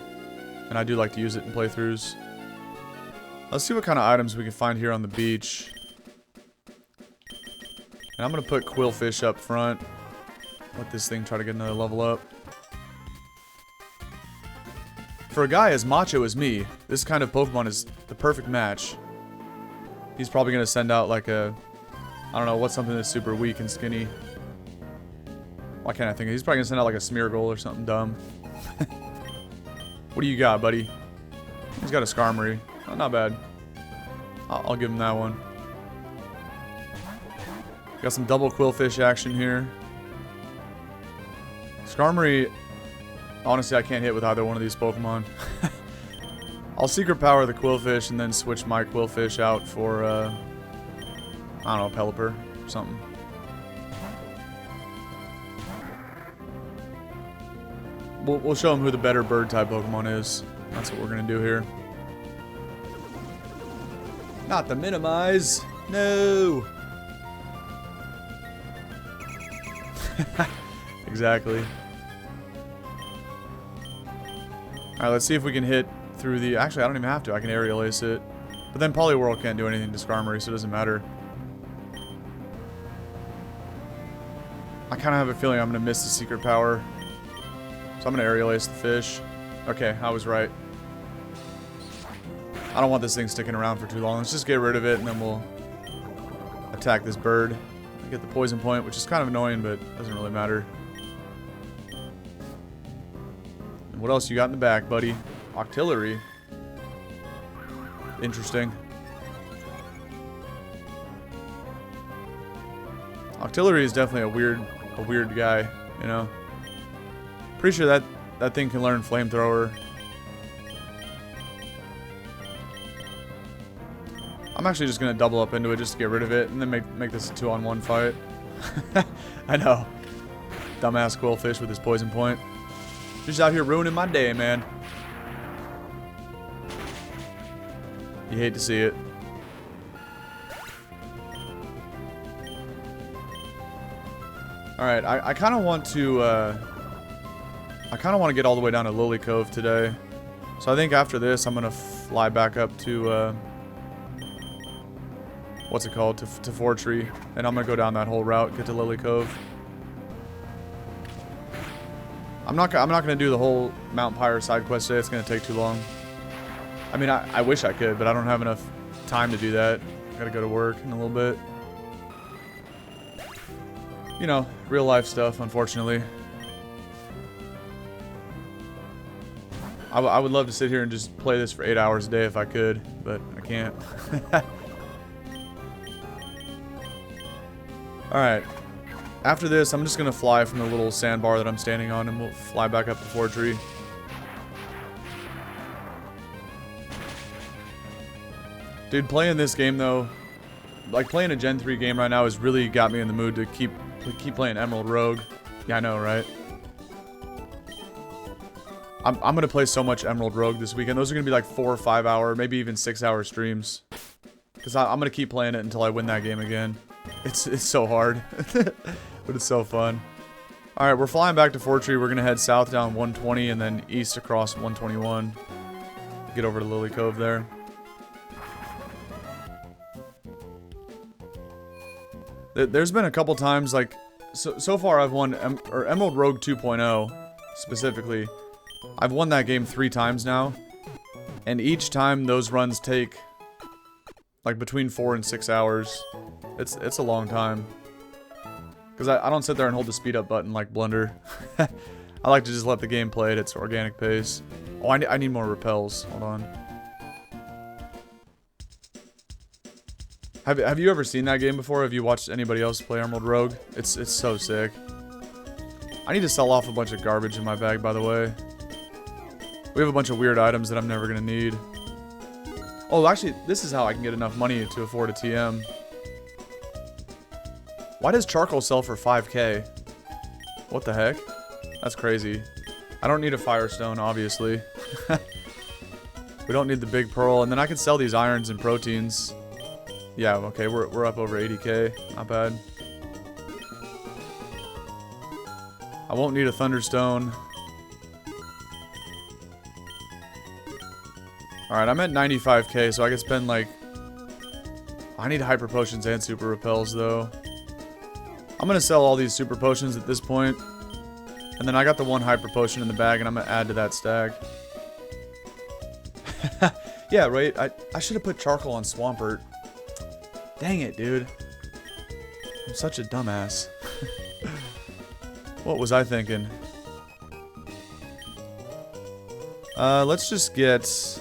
[SPEAKER 1] and I do like to use it in playthroughs. Let's see what kind of items we can find here on the beach. And I'm going to put Quillfish up front. Let this thing try to get another level up. For a guy as macho as me, this kind of Pokemon is the perfect match. He's probably going to send out like a... I don't know, what's something that's super weak and skinny? Why can't I think of it? He's probably going to send out like a Smeargle or something dumb. What do you got, buddy? He's got a Skarmory. Oh, not bad. I'll give him that one. Got some double Quillfish action here. Skarmory, honestly, I can't hit with either one of these Pokemon. I'll Secret Power the Quillfish and then switch my Quillfish out for, I don't know, Pelipper or something. We'll show him who the better bird-type Pokemon is. That's what we're going to do here. Not the minimize. No! Exactly. Alright, let's see if we can hit through the... Actually, I don't even have to. I can Aerial Ace it. But then Poliwhirl can't do anything to Skarmory, so it doesn't matter. I kind of have a feeling I'm going to miss the secret power. So I'm going to aerial ace the fish. Okay, I was right. I don't want this thing sticking around for too long. Let's just get rid of it and then we'll attack this bird. I get the poison point, which is kind of annoying, but doesn't really matter. And what else you got in the back, buddy? Octillery. Interesting. Octillery is definitely a weird guy, you know. Pretty sure that thing can learn flamethrower. I'm actually just gonna double up into it just to get rid of it, and then make this a 2-on-1 fight. I know, dumbass quillfish with his poison point, just out here ruining my day, man. You hate to see it. All right, I kind of want to get all the way down to Lilycove today. So I think after this, I'm gonna fly back up to what's it called, to Fortree, and I'm gonna go down that whole route, get to Lilycove. I'm not gonna do the whole Mount Pyre side quest today. It's gonna take too long. I mean, I wish I could, but I don't have enough time to do that. I gotta go to work in a little bit. You know, real life stuff, unfortunately. I would love to sit here and just play this for 8 hours a day if I could, but I can't. Alright. After this, I'm just going to fly from the little sandbar that I'm standing on, and we'll fly back up to Fortree. Dude, playing this game, though, like playing a Gen 3 game right now has really got me in the mood to keep playing Emerald Rogue. Yeah, I know, right? I'm going to play so much Emerald Rogue this weekend. Those are going to be like 4 or 5 hour, maybe even 6 hour streams. Because I'm going to keep playing it until I win that game again. It's so hard. But it's so fun. Alright, we're flying back to Fortree. We're going to head south down 120 and then east across 121. Get over to Lilycove there. There's been a couple times, like, so far I've won Emerald Rogue 2.0 specifically. I've won that game 3 times now, and each time those runs take like between 4 and 6 hours. It's a long time, because I don't sit there and hold the speed up button like Blunder. I like to just let the game play at its organic pace. Oh, I need more repels. Hold on. Have you ever seen that game before? Have you watched anybody else play Emerald Rogue? It's so sick. I need to sell off a bunch of garbage in my bag, by the way. We have a bunch of weird items that I'm never going to need. Oh, actually, this is how I can get enough money to afford a TM. Why does charcoal sell for 5K? What the heck? That's crazy. I don't need a firestone, obviously. We don't need the big pearl. And then I can sell these irons and proteins. Yeah, okay, we're up over 80K. Not bad. I won't need a thunderstone. Alright, I'm at 95K, so I can spend like... I need hyper potions and super repels, though. I'm gonna sell all these super potions at this point. And then I got the one hyper potion in the bag, and I'm gonna add to that stack. Yeah, right? I should have put charcoal on Swampert. Dang it, dude. I'm such a dumbass. What was I thinking? Let's just get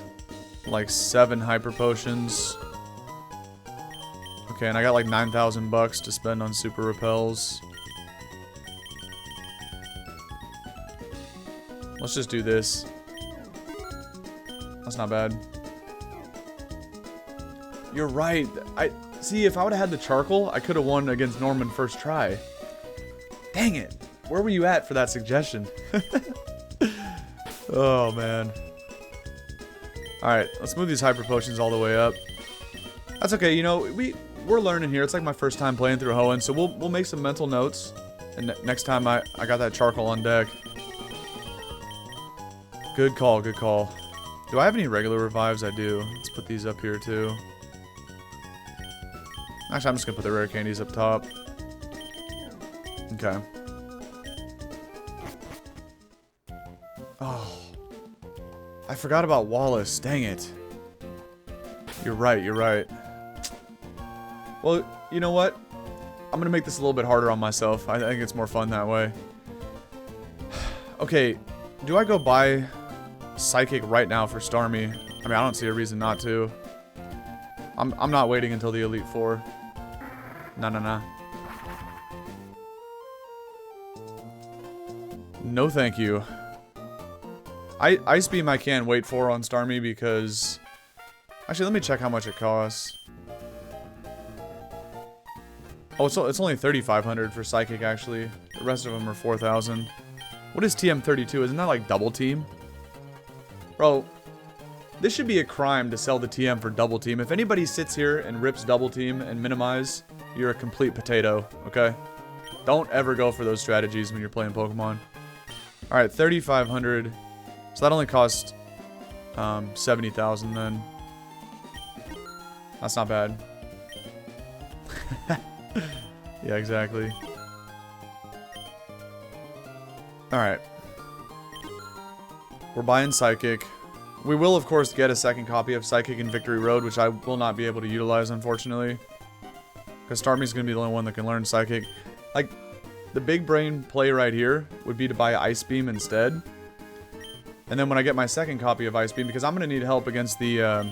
[SPEAKER 1] like 7 hyper potions. Okay, and I got like 9,000 bucks to spend on super repels. Let's just do this. That's not bad. You're right. See, if I would have had the charcoal, I could have won against Norman first try. Dang it. Where were you at for that suggestion? Oh, man. Alright, let's move these hyper potions all the way up. That's okay, you know, we're learning here. It's like my first time playing through Hoenn, so we'll make some mental notes. And next time I got that charcoal on deck. Good call, good call. Do I have any regular revives? I do. Let's put these up here, too. Actually, I'm just going to put the rare candies up top. Okay. Oh. I forgot about Wallace. Dang it. You're right, you're right. Well, you know what? I'm gonna make this a little bit harder on myself. I think it's more fun that way. Okay, do I go buy Psychic right now for Starmie? I mean, I don't see a reason not to. I'm not waiting until the Elite Four. No. No, thank you. Ice Beam I can't wait for on Starmie because... Actually, let me check how much it costs. Oh, it's only 3,500 for Psychic, actually. The rest of them are 4,000. What is TM32? Isn't that like double team? Bro, this should be a crime to sell the TM for double team. If anybody sits here and rips double team and minimize, you're a complete potato, okay? Don't ever go for those strategies when you're playing Pokemon. Alright, 3,500. So that only cost 70,000 then. That's not bad. Yeah, exactly. Alright. We're buying Psychic. We will, of course, get a second copy of Psychic in Victory Road, which I will not be able to utilize, unfortunately. Because Starmie's going to be the only one that can learn Psychic. Like, the big brain play right here would be to buy Ice Beam instead. And then when I get my second copy of Ice Beam, because I'm going to need help against the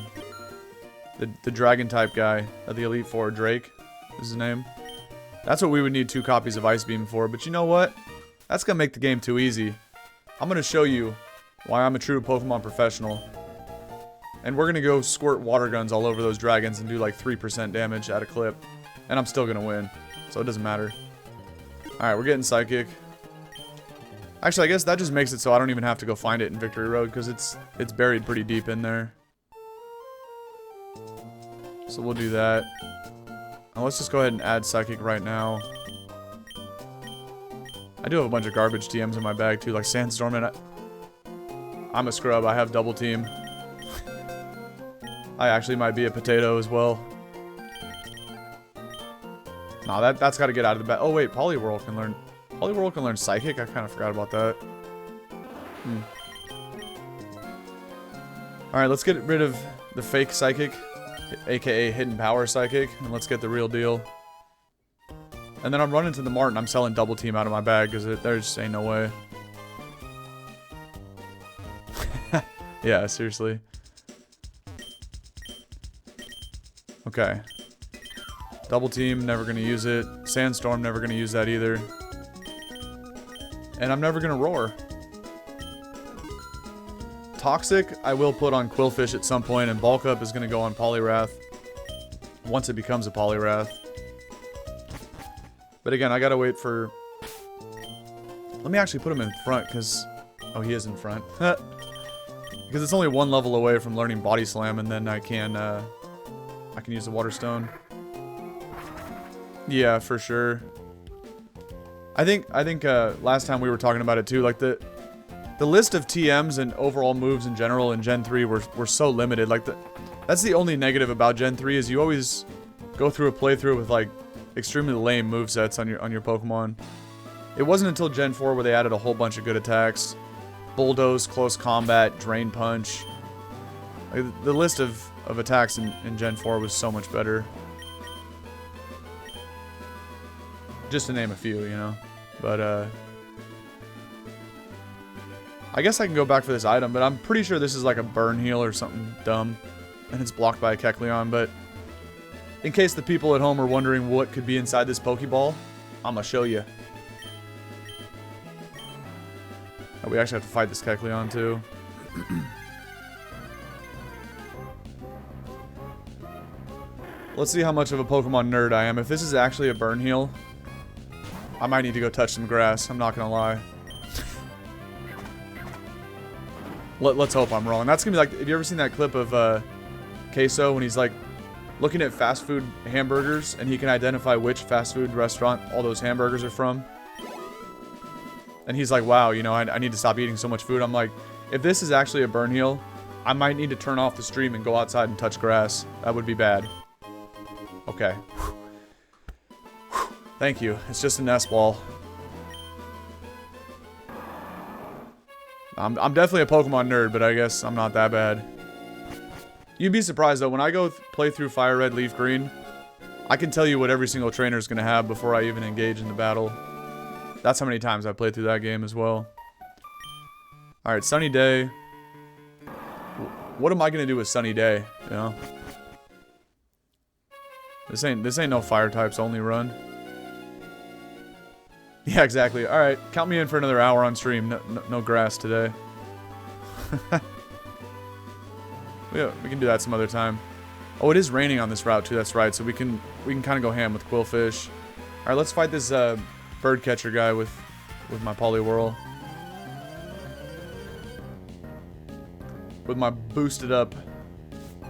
[SPEAKER 1] Dragon-type guy of the Elite Four, Drake is his name. That's what we would need 2 copies of Ice Beam for. But you know what? That's going to make the game too easy. I'm going to show you why I'm a true Pokemon professional. And we're going to go squirt water guns all over those dragons and do like 3% damage at a clip. And I'm still going to win. So it doesn't matter. Alright, we're getting Psychic. Actually, I guess that just makes it so I don't even have to go find it in Victory Road because it's buried pretty deep in there. So we'll do that. Now let's just go ahead and add Psychic right now. I do have a bunch of garbage TMs in my bag too, like Sandstorm, and I'm a scrub. I have double team. I actually might be a potato as well. Nah, that's got to get out of the bag. Oh wait, Poliwhirl can learn Psychic. I kind of forgot about that. All right, let's get rid of the fake Psychic, aka Hidden Power Psychic, and let's get the real deal. And then I'm running to the mart and I'm selling double team out of my bag because there just ain't no way. Yeah, seriously. Okay. Double team, never gonna use it. Sandstorm, never gonna use that either. And I'm never gonna roar. Toxic, I will put on Quillfish at some point, and Bulk Up is gonna go on Poliwrath once it becomes a Poliwrath. But again, I gotta wait for... Let me actually put him in front, because... Oh, he is in front. Because it's only 1 level away from learning Body Slam, and then I can use the Water Stone. Yeah, for sure. I think last time we were talking about it too, like the list of TMs and overall moves in general in Gen 3 were so limited. Like that's the only negative about Gen 3 is you always go through a playthrough with like extremely lame movesets on your Pokemon. It wasn't until Gen 4 where they added a whole bunch of good attacks. Bulldoze, Close Combat, Drain Punch. Like, the list of attacks in Gen 4 was so much better. Just to name a few, you know. But, I guess I can go back for this item, but I'm pretty sure this is like a burn heal or something dumb. And it's blocked by a Kecleon, but... In case the people at home are wondering what could be inside this Pokeball, I'm gonna show you. Oh, we actually have to fight this Kecleon too. Let's see how much of a Pokemon nerd I am. If this is actually a burn heal, I might need to go touch some grass. I'm not gonna lie. Let's hope I'm wrong. That's gonna be like, have you ever seen that clip of Queso when he's like looking at fast food hamburgers and he can identify which fast food restaurant all those hamburgers are from? And he's like, wow, you know, I need to stop eating so much food. I'm like, if this is actually a burn heal, I might need to turn off the stream and go outside and touch grass. That would be bad. Okay. Thank you. It's just a nest ball. I'm definitely a Pokemon nerd, but I guess I'm not that bad. You'd be surprised, though. When I go play through Fire Red, Leaf Green, I can tell you what every single trainer is going to have before I even engage in the battle. That's how many times I played through that game as well. Alright, Sunny Day. What am I going to do with Sunny Day, you know? This ain't no fire types only run. Yeah, exactly. Alright, count me in for another hour on stream. No grass today. Yeah, we can do that some other time. Oh, it is raining on this route too, that's right. So we can kind of go ham with Quillfish. Alright, let's fight this bird catcher guy with my Poliwhirl. With my boosted up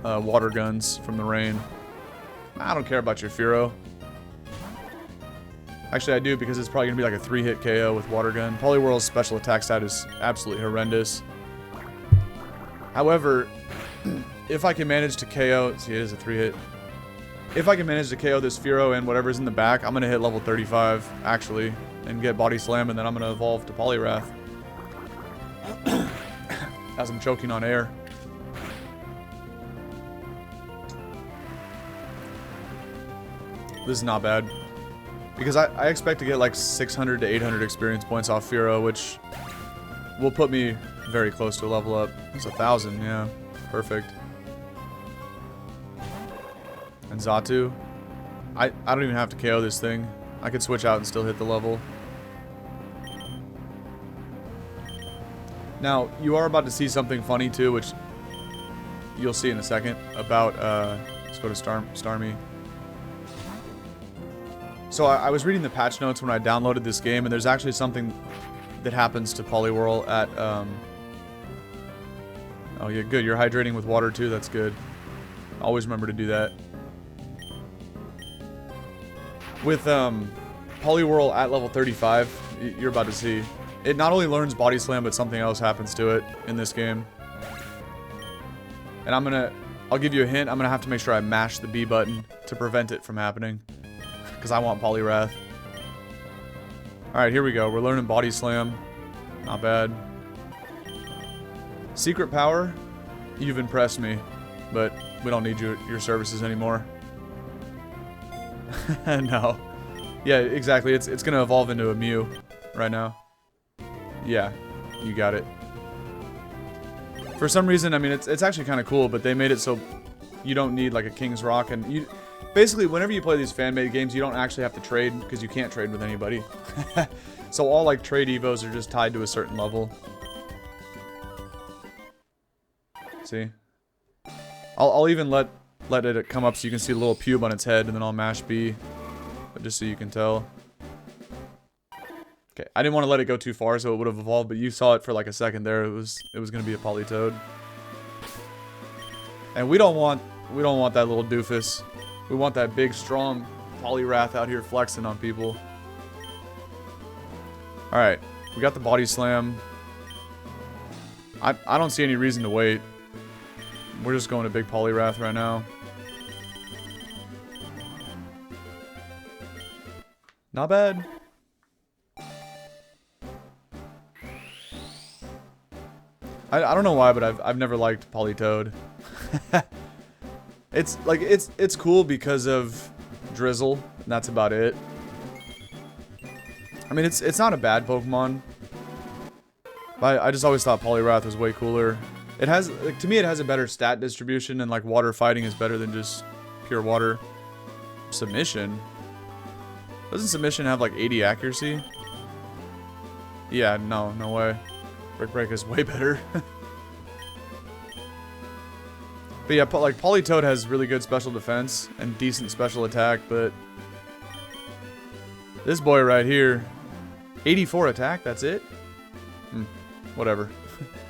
[SPEAKER 1] water guns from the rain. I don't care about your Fearow. Actually, I do, because it's probably going to be like a 3-hit KO with water gun. Poliwhirl's special attack stat is absolutely horrendous. However, if I can manage to KO... See, it is a 3-hit. If I can manage to KO this Fearow and whatever's in the back, I'm going to hit level 35, actually, and get Body Slam, and then I'm going to evolve to Poliwrath. As I'm choking on air. This is not bad. Because I expect to get like 600 to 800 experience points off Fearow, which will put me very close to a level up. It's 1,000, yeah. Perfect. And Xatu. I don't even have to KO this thing. I could switch out and still hit the level. Now, you are about to see something funny too, which you'll see in a second, about, let's go to Starmie. So I was reading the patch notes when I downloaded this game, and there's actually something that happens to Poliwhirl at, oh yeah, good, you're hydrating with water too, that's good. Always remember to do that. With, Poliwhirl at level 35, you're about to see. It not only learns Body Slam, but something else happens to it in this game. And I'll give you a hint, I'm gonna have to make sure I mash the B button to prevent it from happening. Because I want Poliwrath. Alright, here we go. We're learning Body Slam. Not bad. Secret Power, you've impressed me. But we don't need your services anymore. No. Yeah, exactly. It's going to evolve into a Mew right now. Yeah, you got it. For some reason, I mean, it's actually kind of cool, but they made it so you don't need like a King's Rock, and you basically whenever you play these fan-made games, you don't actually have to trade because you can't trade with anybody. So all like trade evos are just tied to a certain level. See? I'll even let it come up so you can see the little pube on its head, and then I'll mash B, but just so you can tell. Okay, I didn't want to let it go too far, so it would have evolved, but you saw it for like a second there. It was going to be a Politoed. And we don't want that little doofus. We want that big, strong Poliwrath out here flexing on people. Alright, we got the Body Slam. I don't see any reason to wait. We're just going to big Poliwrath right now. Not bad. I don't know why, but I've never liked Politoed. It's like it's cool because of Drizzle, and that's about it. I mean, it's not a bad Pokemon. But I just always thought Poliwrath was way cooler. It has, like, to me, it has a better stat distribution, and like water fighting is better than just pure water. Submission. Doesn't Submission have like 80 accuracy? Yeah, no way. Brick Break is way better. But yeah, like Politoed has really good special defense and decent special attack, but this boy right here, 84 attack, that's it? Whatever.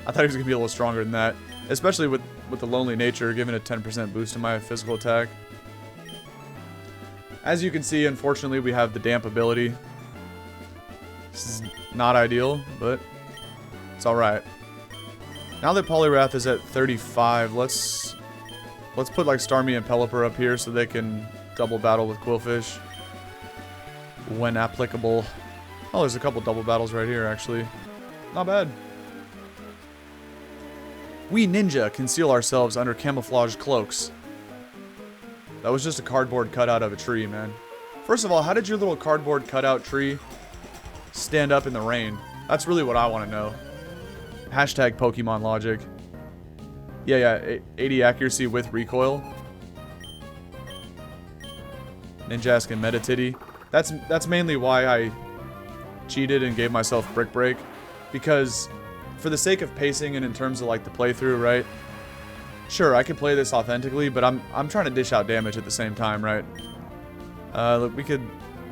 [SPEAKER 1] I thought he was going to be a little stronger than that, especially with the lonely nature, giving a 10% boost to my physical attack. As you can see, unfortunately, we have the damp ability. This is not ideal, but it's alright. Now that Poliwrath is at 35, let's put like Starmie and Pelipper up here so they can double battle with Quillfish when applicable. Oh, there's a couple double battles right here, actually. Not bad. We ninja conceal ourselves under camouflage cloaks. That was just a cardboard cutout of a tree, man. First of all, how did your little cardboard cutout tree stand up in the rain? That's really what I want to know. Hashtag Pokemon logic. Yeah, 80 accuracy with recoil. Ninjask and Metatitty. That's mainly why I cheated and gave myself Brick Break. Because for the sake of pacing and in terms of like the playthrough, right? Sure, I could play this authentically, but I'm trying to dish out damage at the same time, right? Look, we could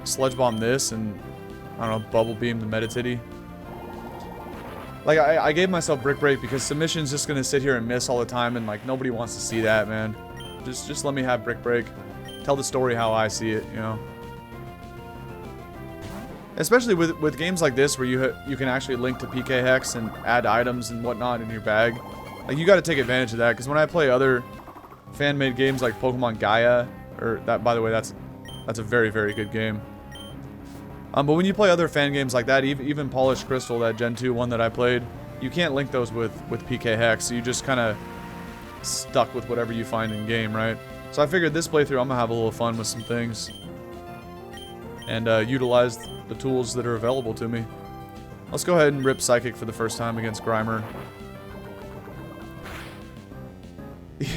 [SPEAKER 1] Sludge Bomb this and, I don't know, Bubble Beam the Metatitty. Like, I gave myself Brick Break because Submission's just gonna sit here and miss all the time, and like, nobody wants to see that, man. Just let me have Brick Break. Tell the story how I see it, you know? Especially with games like this where you can actually link to PK Hex and add items and whatnot in your bag. Like, you gotta take advantage of that, because when I play other fan-made games like Pokemon Gaia, or that, by the way, that's a very, very good game. But when you play other fan games like that, even Polished Crystal, that Gen 2 one that I played, you can't link those with PK Hex, so you just kind of stuck with whatever you find in game, right? So I figured this playthrough, I'm gonna have a little fun with some things, and utilize the tools that are available to me. Let's go ahead and rip Psychic for the first time against Grimer.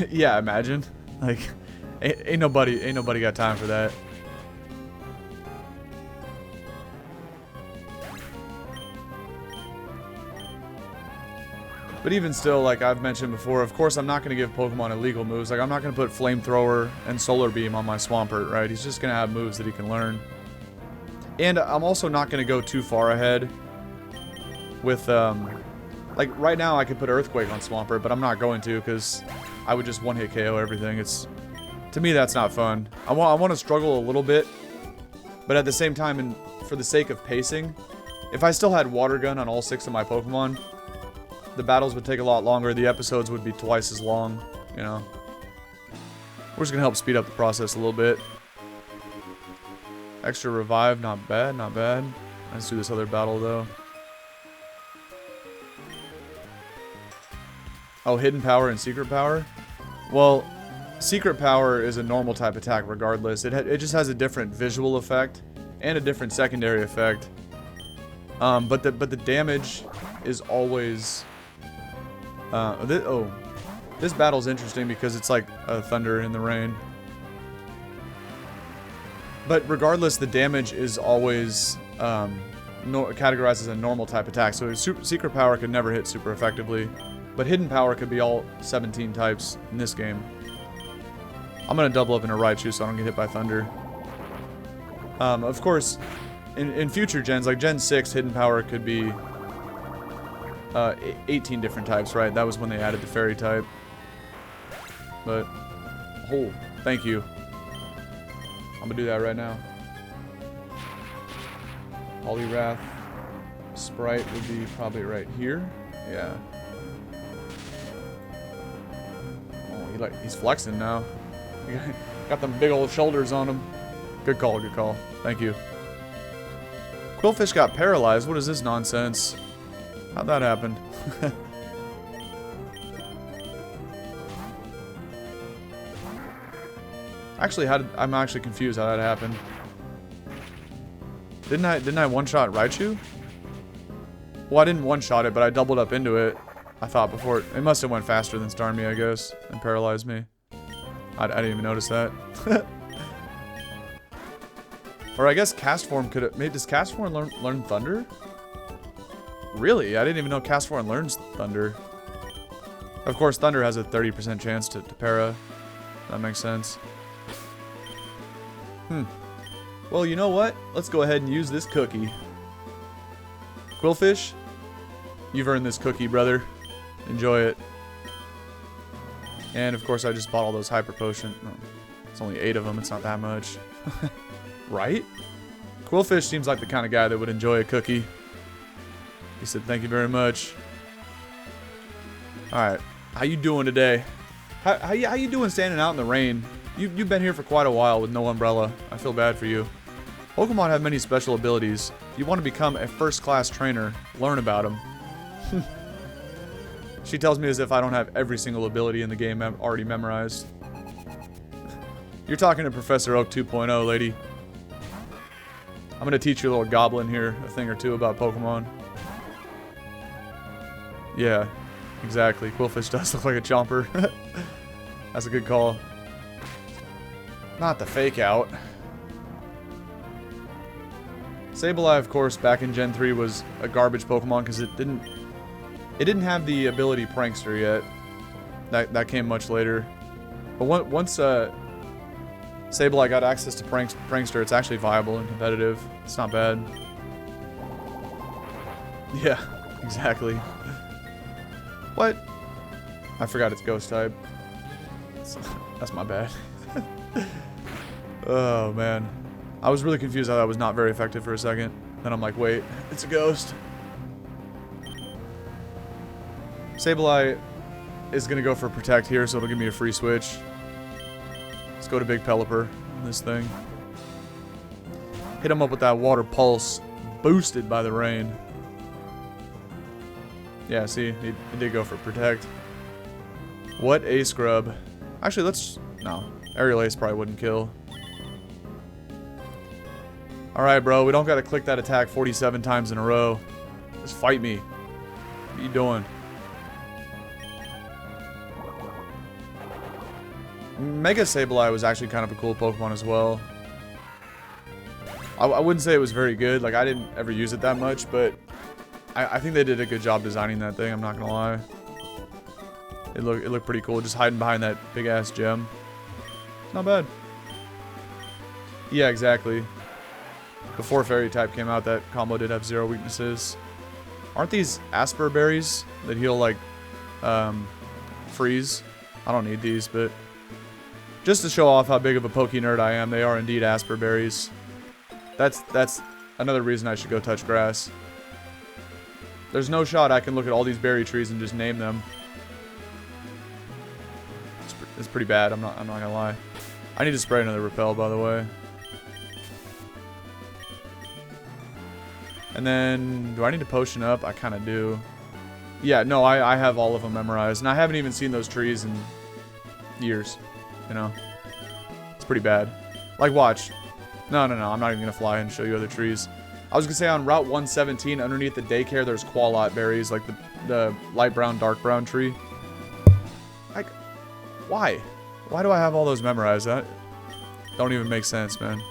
[SPEAKER 1] Yeah, imagine. Like, ain't nobody got time for that. But even still, like I've mentioned before, of course I'm not going to give Pokemon illegal moves. Like, I'm not going to put Flamethrower and Solar Beam on my Swampert, right? He's just going to have moves that he can learn. And I'm also not going to go too far ahead with, like, right now I could put Earthquake on Swampert, but I'm not going to, because I would just one-hit KO everything. To me, that's not fun. I want to struggle a little bit, but at the same time, and for the sake of pacing, if I still had Water Gun on all 6 of my Pokemon, the battles would take a lot longer, the episodes would be twice as long, you know. We're just going to help speed up the process a little bit. Extra Revive, not bad, not bad. Let's do this other battle, though. Oh, Hidden Power and Secret Power? Well, Secret Power is a normal type attack regardless. It just has a different visual effect and a different secondary effect. But the damage is always... this battle's interesting because it's like a thunder in the rain. But regardless, the damage is always categorized as a normal type attack. So Secret Power could never hit super effectively. But Hidden Power could be all 17 types in this game. I'm going to double up in a Raichu so I don't get hit by thunder. Of course, in future gens, like Gen 6, Hidden Power could be 18 different types, right? That was when they added the Fairy type. But, oh, thank you. I'm gonna do that right now. Poliwrath. Sprite would be probably right here. Yeah. Oh, he's flexing now. Got them big old shoulders on him. Good call, good call. Thank you. Quillfish got paralyzed. What is this nonsense? How'd that happen? Actually, I'm actually confused how that happened. Didn't I one-shot Raichu? Well, I didn't one-shot it, but I doubled up into it. I thought before it must have went faster than Starmie, I guess, and paralyzed me. I didn't even notice that. Or I guess Castform could have... Maybe does Castform learn Thunder? Really? I didn't even know Castform learns Thunder. Of course, Thunder has a 30% chance to para. That makes sense. Well, you know what? Let's go ahead and use this cookie. Quillfish, you've earned this cookie, brother. Enjoy it. And of course, I just bought all those Hyper Potion. No, it's only 8 of them. It's not that much. Right? Quillfish seems like the kind of guy that would enjoy a cookie. He said, thank you very much. Alright. How you doing today? How you doing standing out in the rain? You've been here for quite a while with no umbrella. I feel bad for you. Pokemon have many special abilities. If you want to become a first-class trainer, learn about them. She tells me as if I don't have every single ability in the game already memorized. You're talking to Professor Oak 2.0, lady. I'm going to teach your little goblin here a thing or two about Pokemon. Yeah, exactly. Quillfish does look like a chomper. That's a good call. Not the fake out. Sableye, of course, back in Gen 3 was a garbage Pokemon because it didn't have the ability Prankster yet. That came much later. But once Sableye got access to Prankster, it's actually viable and competitive. It's not bad. Yeah, exactly. What? I forgot it's Ghost type. That's my bad. Oh, man. I was really confused how that was not very effective for a second. Then I'm like, wait, it's a ghost. Sableye is going to go for Protect here, so it'll give me a free switch. Let's go to Big Pelipper on this thing. Hit him up with that Water Pulse, boosted by the rain. Yeah, see, he did go for Protect. What a scrub. Actually, no. Aerial Ace probably wouldn't kill. Alright, bro, we don't gotta click that attack 47 times in a row. Just fight me. What are you doing? Mega Sableye was actually kind of a cool Pokemon as well. I wouldn't say it was very good. Like, I didn't ever use it that much, but I think they did a good job designing that thing, I'm not gonna lie. It looked pretty cool, just hiding behind that big-ass gem. Not bad. Yeah, exactly. Before Fairy type came out, that combo did have 0 weaknesses. Aren't these Asper berries that heal, like, freeze? I don't need these, but just to show off how big of a Poke nerd I am, they are indeed Asper berries. That's another reason I should go touch grass. There's no shot I can look at all these berry trees and just name them. It's pretty bad, I'm not gonna lie. I need to spray another Repel, by the way. And then, do I need to potion up? I kind of do. Yeah, no, I have all of them memorized. And I haven't even seen those trees in years. You know? It's pretty bad. Like, watch. No, I'm not even going to fly and show you other trees. I was going to say on Route 117, underneath the daycare, there's Qualot berries. Like the light brown, dark brown tree. Like, why? Why do I have all those memorized? That don't even make sense, man.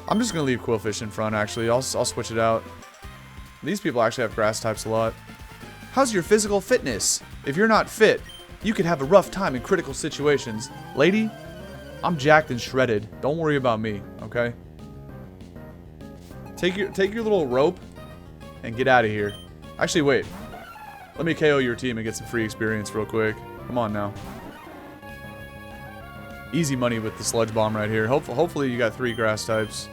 [SPEAKER 1] I'm just going to leave Quillfish in front, actually. I'll switch it out. These people actually have grass types a lot. How's your physical fitness? If you're not fit, you could have a rough time in critical situations. Lady, I'm jacked and shredded. Don't worry about me, okay? Take your little rope and get out of here. Actually, wait. Let me KO your team and get some free experience real quick. Come on now. Easy money with the Sludge Bomb right here. Hopefully you got 3 grass types.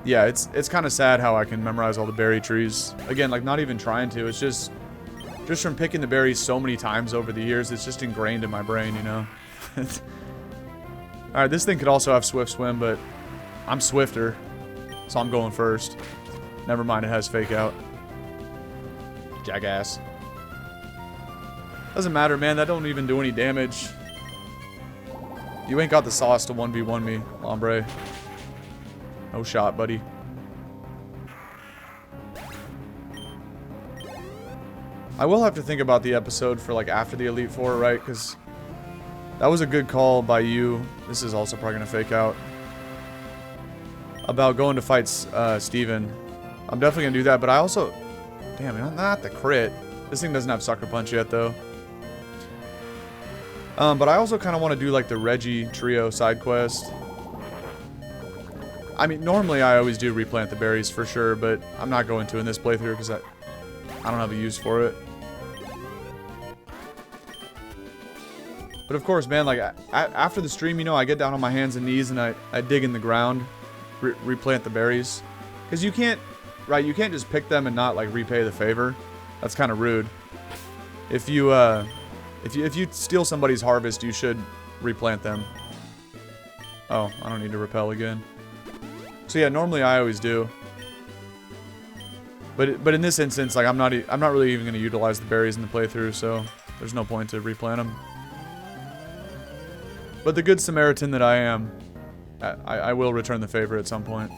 [SPEAKER 1] Yeah, it's kind of sad how I can memorize all the berry trees. Again, like, not even trying to. It's just from picking the berries so many times over the years, it's just ingrained in my brain, you know? Alright, this thing could also have Swift Swim, but I'm swifter, so I'm going first. Never mind, it has Fake Out. Jackass. Doesn't matter, man. That don't even do any damage. You ain't got the sauce to 1v1 me, Lombre. No shot, buddy. I will have to think about the episode for, like, after the Elite Four, right? Because that was a good call by you. This is also probably going to Fake Out. About going to fight Steven. I'm definitely going to do that, but I also... Damn, not the crit. This thing doesn't have Sucker Punch yet, though. But I also kind of want to do, like, the Reggie Trio side quest. I mean, normally I always do replant the berries for sure, but I'm not going to in this playthrough because I don't have a use for it. But of course, man, like, after the stream, you know, I get down on my hands and knees and I dig in the ground, replant the berries. Because you can't, right, you can't just pick them and not, like, repay the favor. That's kind of rude. If you steal somebody's harvest, you should replant them. Oh, I don't need to repel again. So yeah, normally I always do. But in this instance, like I'm not really even going to utilize the berries in the playthrough, so there's no point to replant them. But the good Samaritan that I am, I will return the favor at some point.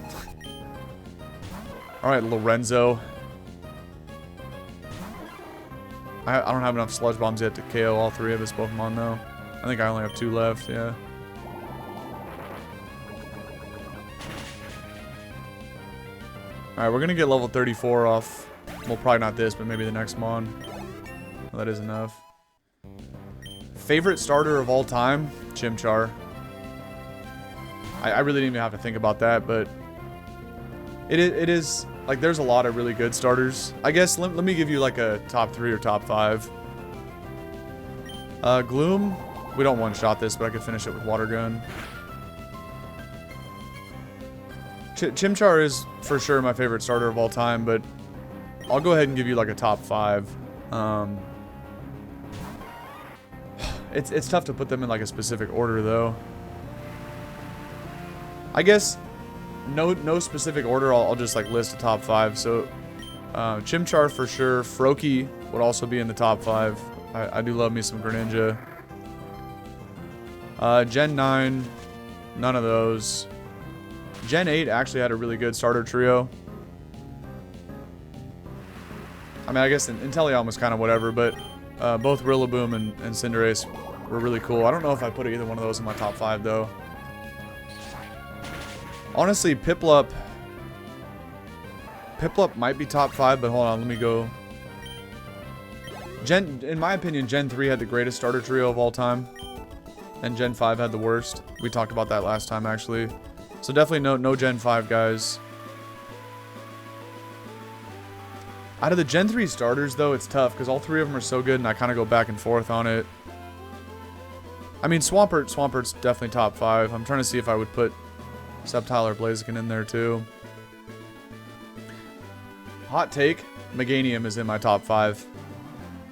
[SPEAKER 1] All right, Lorenzo. I don't have enough sludge bombs yet to KO all 3 of his Pokemon though. I think I only have 2 left. Yeah. Alright, we're going to get level 34 off. Well, probably not this, but maybe the next Mon. Well, that is enough. Favorite starter of all time? Chimchar. I really didn't even have to think about that, but... It is... Like, there's a lot of really good starters. I guess, let me give you, like, a top 3 or top 5. Gloom. We don't one-shot this, but I could finish it with Water Gun. Chimchar is for sure my favorite starter of all time, but I'll go ahead and give you like a top 5. It's tough to put them in like a specific order though. I guess no specific order. I'll just like list a top 5. So Chimchar for sure. Froakie would also be in the top 5. I do love me some Greninja. Gen 9, none of those. Gen 8 actually had a really good starter trio. I mean, I guess Inteleon was kind of whatever, but both Rillaboom and Cinderace were really cool. I don't know if I put either one of those in my top 5, though. Honestly, Piplup might be top 5, but hold on, let me go. In my opinion, Gen 3 had the greatest starter trio of all time, and Gen 5 had the worst. We talked about that last time, actually. So definitely no Gen 5 guys. Out of the Gen 3 starters, though, it's tough because all 3 of them are so good, and I kind of go back and forth on it. I mean, Swampert's definitely top 5. I'm trying to see if I would put Sceptile or Blaziken in there, too. Hot take, Meganium is in my top 5.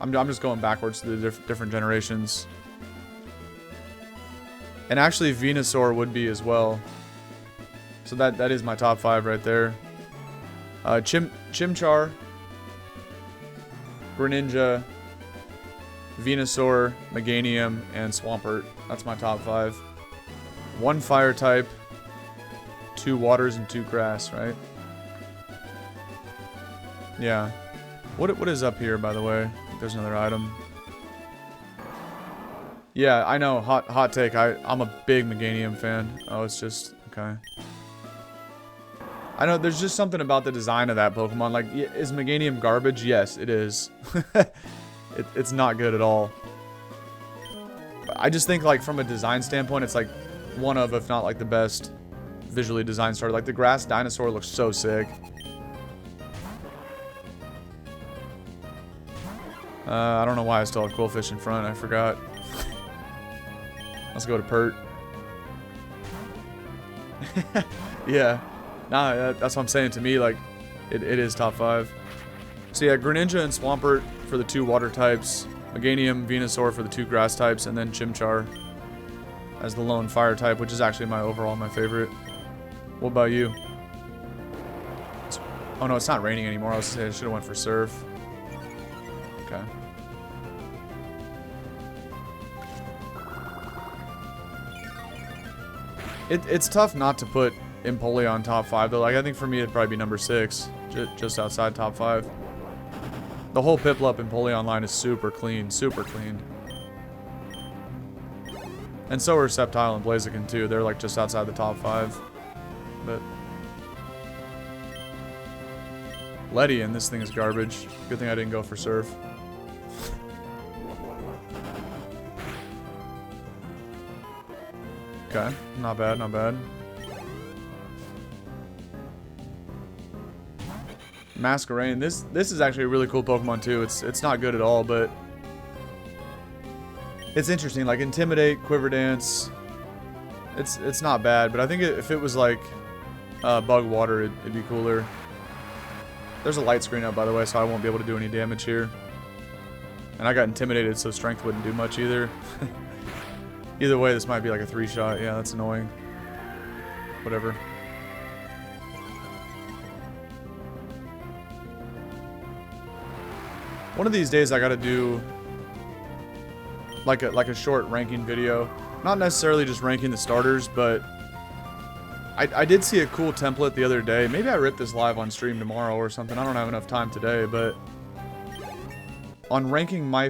[SPEAKER 1] I'm just going backwards to the different generations. And actually, Venusaur would be as well. So that is my top 5 right there. Chimchar, Greninja, Venusaur, Meganium, and Swampert. That's my top 5. 1 fire type, 2 waters, and 2 grass, right? Yeah. What is up here, by the way? I think there's another item. Yeah, I know. Hot take. I'm a big Meganium fan. Oh, it's just... Okay. I know, there's just something about the design of that Pokemon. Like, is Meganium garbage? Yes, it is. It's not good at all. But I just think, like, from a design standpoint, it's like one of, if not like the best visually designed starter. Like, the grass dinosaur looks so sick. I don't know why I still have Quillfish in front. I forgot. Let's go to Pert. Yeah. Nah, that's what I'm saying. To me, like, it is top 5. So yeah, Greninja and Swampert for the 2 water types, Meganium, Venusaur for the 2 grass types, and then Chimchar as the lone fire type, which is actually my favorite. What about you? Oh no, it's not raining anymore. I was saying I should have went for Surf. Okay. It's tough not to put Empoleon top 5 though. Like, I think for me it'd probably be number 6, just outside top 5. The whole Piplup Empoleon line is super clean, super clean. And so are Sceptile and Blaziken too. They're like just outside the top 5. But Ledian, this thing is garbage. Good thing I didn't go for Surf. Okay, not bad, not bad. Masquerain. This is actually a really cool Pokemon too. It's not good at all, but it's interesting. Like Intimidate, Quiver Dance. It's not bad, but I think if it was like Bug Water, it'd be cooler. There's a light screen up, by the way, so I won't be able to do any damage here. And I got Intimidated, so Strength wouldn't do much either. Either way, this might be like a 3-shot. Yeah, that's annoying. Whatever. One of these days I gotta do like a short ranking video. Not necessarily just ranking the starters, but I did see a cool template the other day. Maybe I rip this live on stream tomorrow or something. I don't have enough time today, but on ranking my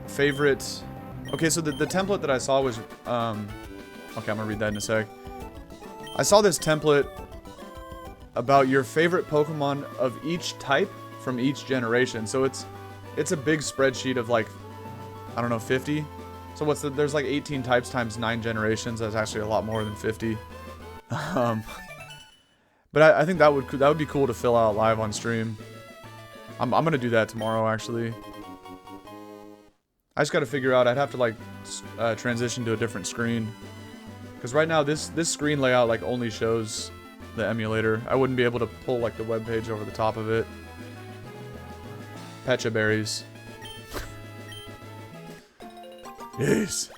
[SPEAKER 1] favorite... Okay, so the template that I saw was... okay, I'm gonna read that in a sec. I saw this template about your favorite Pokemon of each type from each generation. So it's a big spreadsheet of like, I don't know, 50. So there's like 18 types times 9 generations. That's actually a lot more than 50. But I think that would be cool to fill out live on stream. I'm gonna do that tomorrow actually. I just gotta figure out, I'd have to like transition to a different screen. Because right now this screen layout like only shows the emulator. I wouldn't be able to pull like the web page over the top of it. Pecha berries. Yes.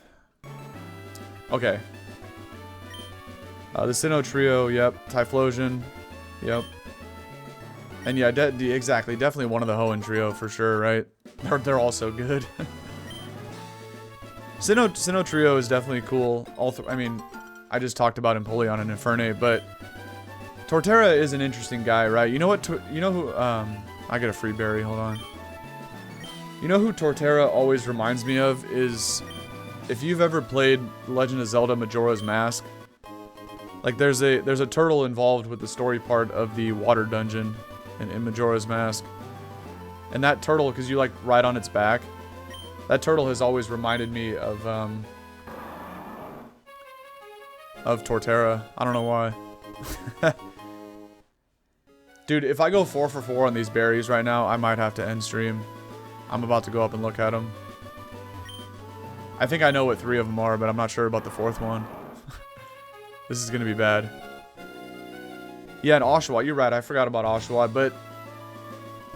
[SPEAKER 1] Okay. The Sinnoh Trio, yep. Typhlosion, yep. And yeah, exactly. Definitely one of the Hoenn Trio for sure, right? They're all so good. Sinnoh Trio is definitely cool. I mean, I just talked about Empoleon and Infernape, but Torterra is an interesting guy, right? You know what? You know who? I get a free berry. Hold on. You know who Torterra always reminds me of is, if you've ever played Legend of Zelda Majora's Mask. Like there's a turtle involved with the story part of the water dungeon in Majora's Mask. And that turtle, because you like ride on its back, that turtle has always reminded me of Torterra. I don't know why. Dude, if I go 4 for 4 on these berries right now, I might have to end stream. I'm about to go up and look at them. I think I know what 3 of them are, but I'm not sure about the 4th one. This is gonna be bad. Yeah, and Oshawott, you're right, I forgot about Oshawott, but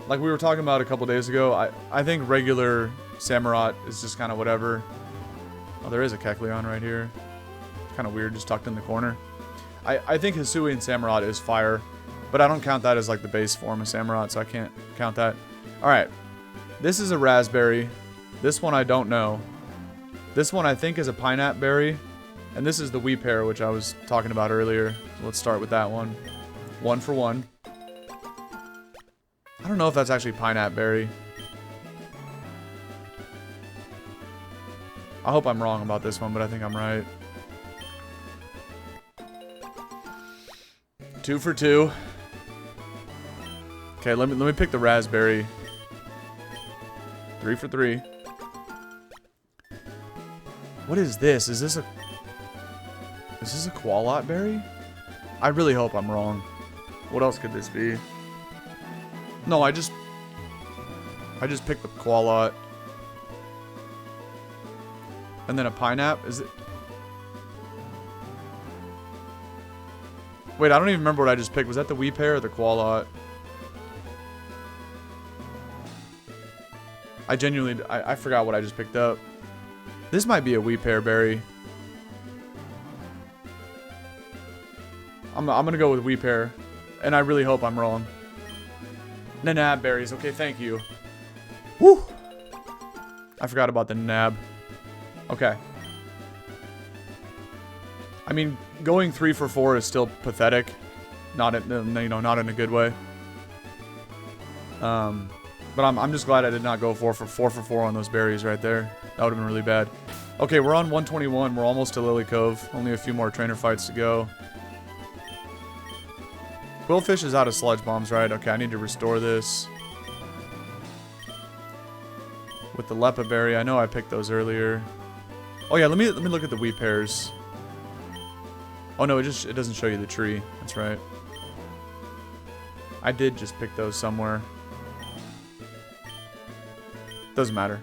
[SPEAKER 1] like we were talking about a couple days ago, I think regular Samurott is just kind of whatever. Oh, there is a Kecleon right here. Kind of weird, just tucked in the corner. I think Hisui and Samurott is fire, but I don't count that as like the base form of Samurott, so I can't count that. Alright, this is a raspberry. This one I don't know. This one I think is a pineapple berry. And this is the Weeper, which I was talking about earlier. So let's start with that one. 1 for 1. I don't know if that's actually pineapple berry. I hope I'm wrong about this one, but I think I'm right. 2 for 2. Okay, let me pick the raspberry. 3 for 3. What is this? Is this a Qualot berry? I really hope I'm wrong. What else could this be? No, I just picked the Qualot. And then a pineapple? Is it? Wait, I don't even remember what I just picked. Was that the Weeper or the Qualot? I genuinely, I forgot what I just picked up. This might be a Weeper berry. I'm gonna go with Weeper, and I really hope I'm wrong. Nanab berries, okay, thank you. Woo! I forgot about the Nanab. Okay. I mean, going 3 for 4 is still pathetic. Not in, not in a good way. But I'm just glad I did not go 4 for 4 on those berries right there. That would have been really bad. Okay, we're on 121. We're almost to Lilycove. Only a few more trainer fights to go. Quillfish is out of sludge bombs, right? Okay, I need to restore this. With the Lepa berry, I know I picked those earlier. Oh yeah, let me look at the Weepers. Oh no, it doesn't show you the tree. That's right. I did just pick those somewhere. Doesn't matter.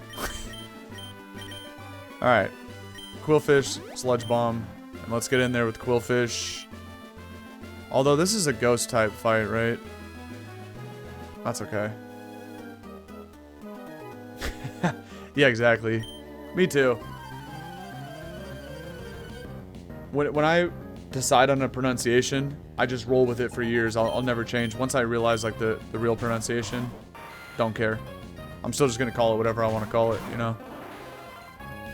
[SPEAKER 1] Alright. Quillfish, Sludge Bomb. And let's get in there with Quillfish. Although this is a ghost type fight, right? That's okay. Yeah, exactly. Me too. When I decide on a pronunciation, I just roll with it for years. I'll never change. Once I realize like the real pronunciation, don't care. I'm still just going to call it whatever I want to call it, you know?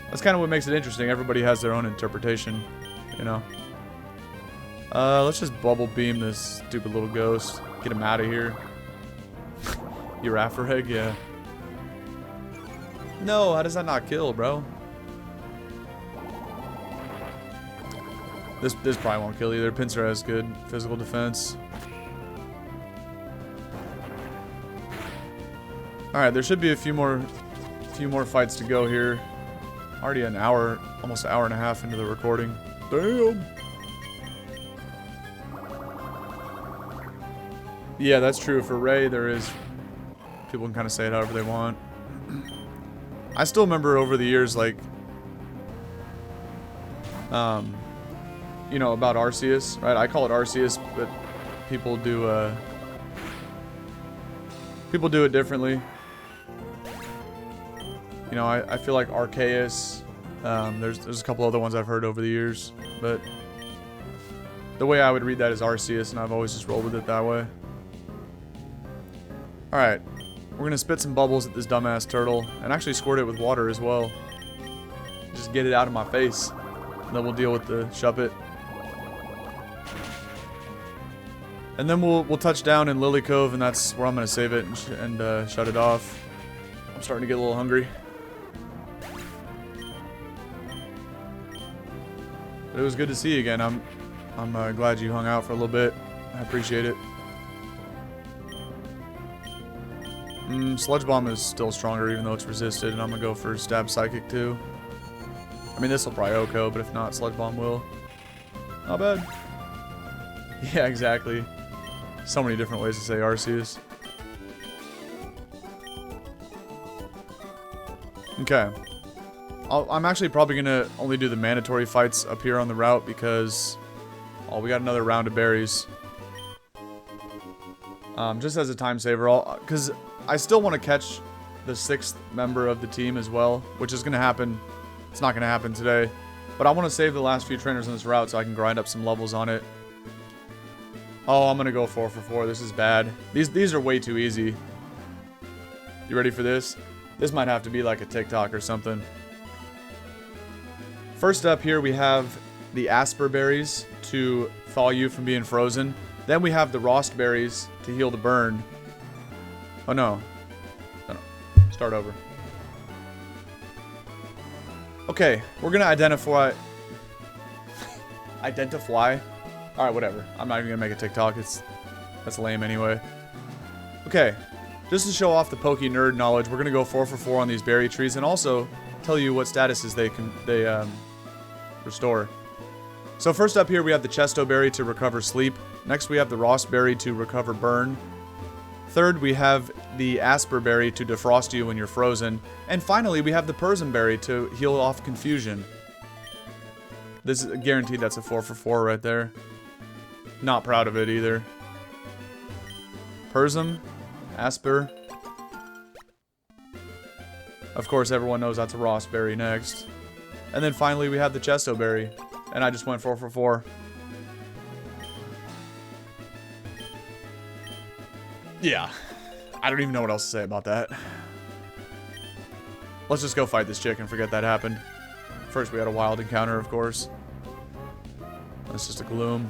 [SPEAKER 1] That's kind of what makes it interesting. Everybody has their own interpretation, you know? Let's just bubble beam this stupid little ghost. Get him out of here. Giraffreg, yeah. No, how does that not kill, bro? This probably won't kill either. Pinsir has good physical defense. Alright, there should be a few more fights to go here. Already an hour, almost an hour and a half into the recording. Damn! Yeah, that's true. For Ray, there is... People can kind of say it however they want. I still remember over the years, like... you know, about Arceus, right? I call it Arceus, but people do it differently. You know, I feel like Arceus. There's a couple other ones I've heard over the years, but the way I would read that is Arceus, and I've always just rolled with it that way. All right, we're gonna spit some bubbles at this dumbass turtle, and actually squirt it with water as well. Just get it out of my face, and then we'll deal with the Shuppet. And then we'll touch down in Lilycove, and that's where I'm gonna save it and shut it off. I'm starting to get a little hungry. But it was good to see you again. I'm glad you hung out for a little bit. I appreciate it. Sludge Bomb is still stronger even though it's resisted, and I'm gonna go for Stab Psychic too. I mean, this will probably OHKO, but if not, Sludge Bomb will. Not bad. Yeah, exactly. So many different ways to say Arceus. Okay. I'm actually probably going to only do the mandatory fights up here on the route because... Oh, we got another round of berries. Just as a time saver. Because I still want to catch the 6th member of the team as well, which is going to happen. It's not going to happen today. But I want to save the last few trainers on this route so I can grind up some levels on it. Oh, I'm going to go 4 for 4. This is bad. These are way too easy. You ready for this? This might have to be like a TikTok or something. First up here, we have the Asper berries to thaw you from being frozen. Then we have the Rost berries to heal the burn. Oh, no. No. Start over. Okay, we're going to identify... Identify? Alright, whatever. I'm not even going to make a TikTok. That's lame anyway. Okay. Just to show off the Poke nerd knowledge, we're going to go 4 for 4 on these berry trees and also tell you what statuses they restore. So first up here we have the Chesto berry to recover sleep. Next we have the Rost berry to recover burn. Third we have the Asper berry to defrost you when you're frozen. And finally we have the Persim berry to heal off confusion. This is guaranteed that's a 4 for 4 right there. Not proud of it either. Persim, Asper. Of course, everyone knows that's a Rost berry next. And then finally, we have the Chesto berry. And I just went 4 for 4. Yeah. I don't even know what else to say about that. Let's just go fight this chick and forget that happened. First, we had a wild encounter, of course. That's just a gloom.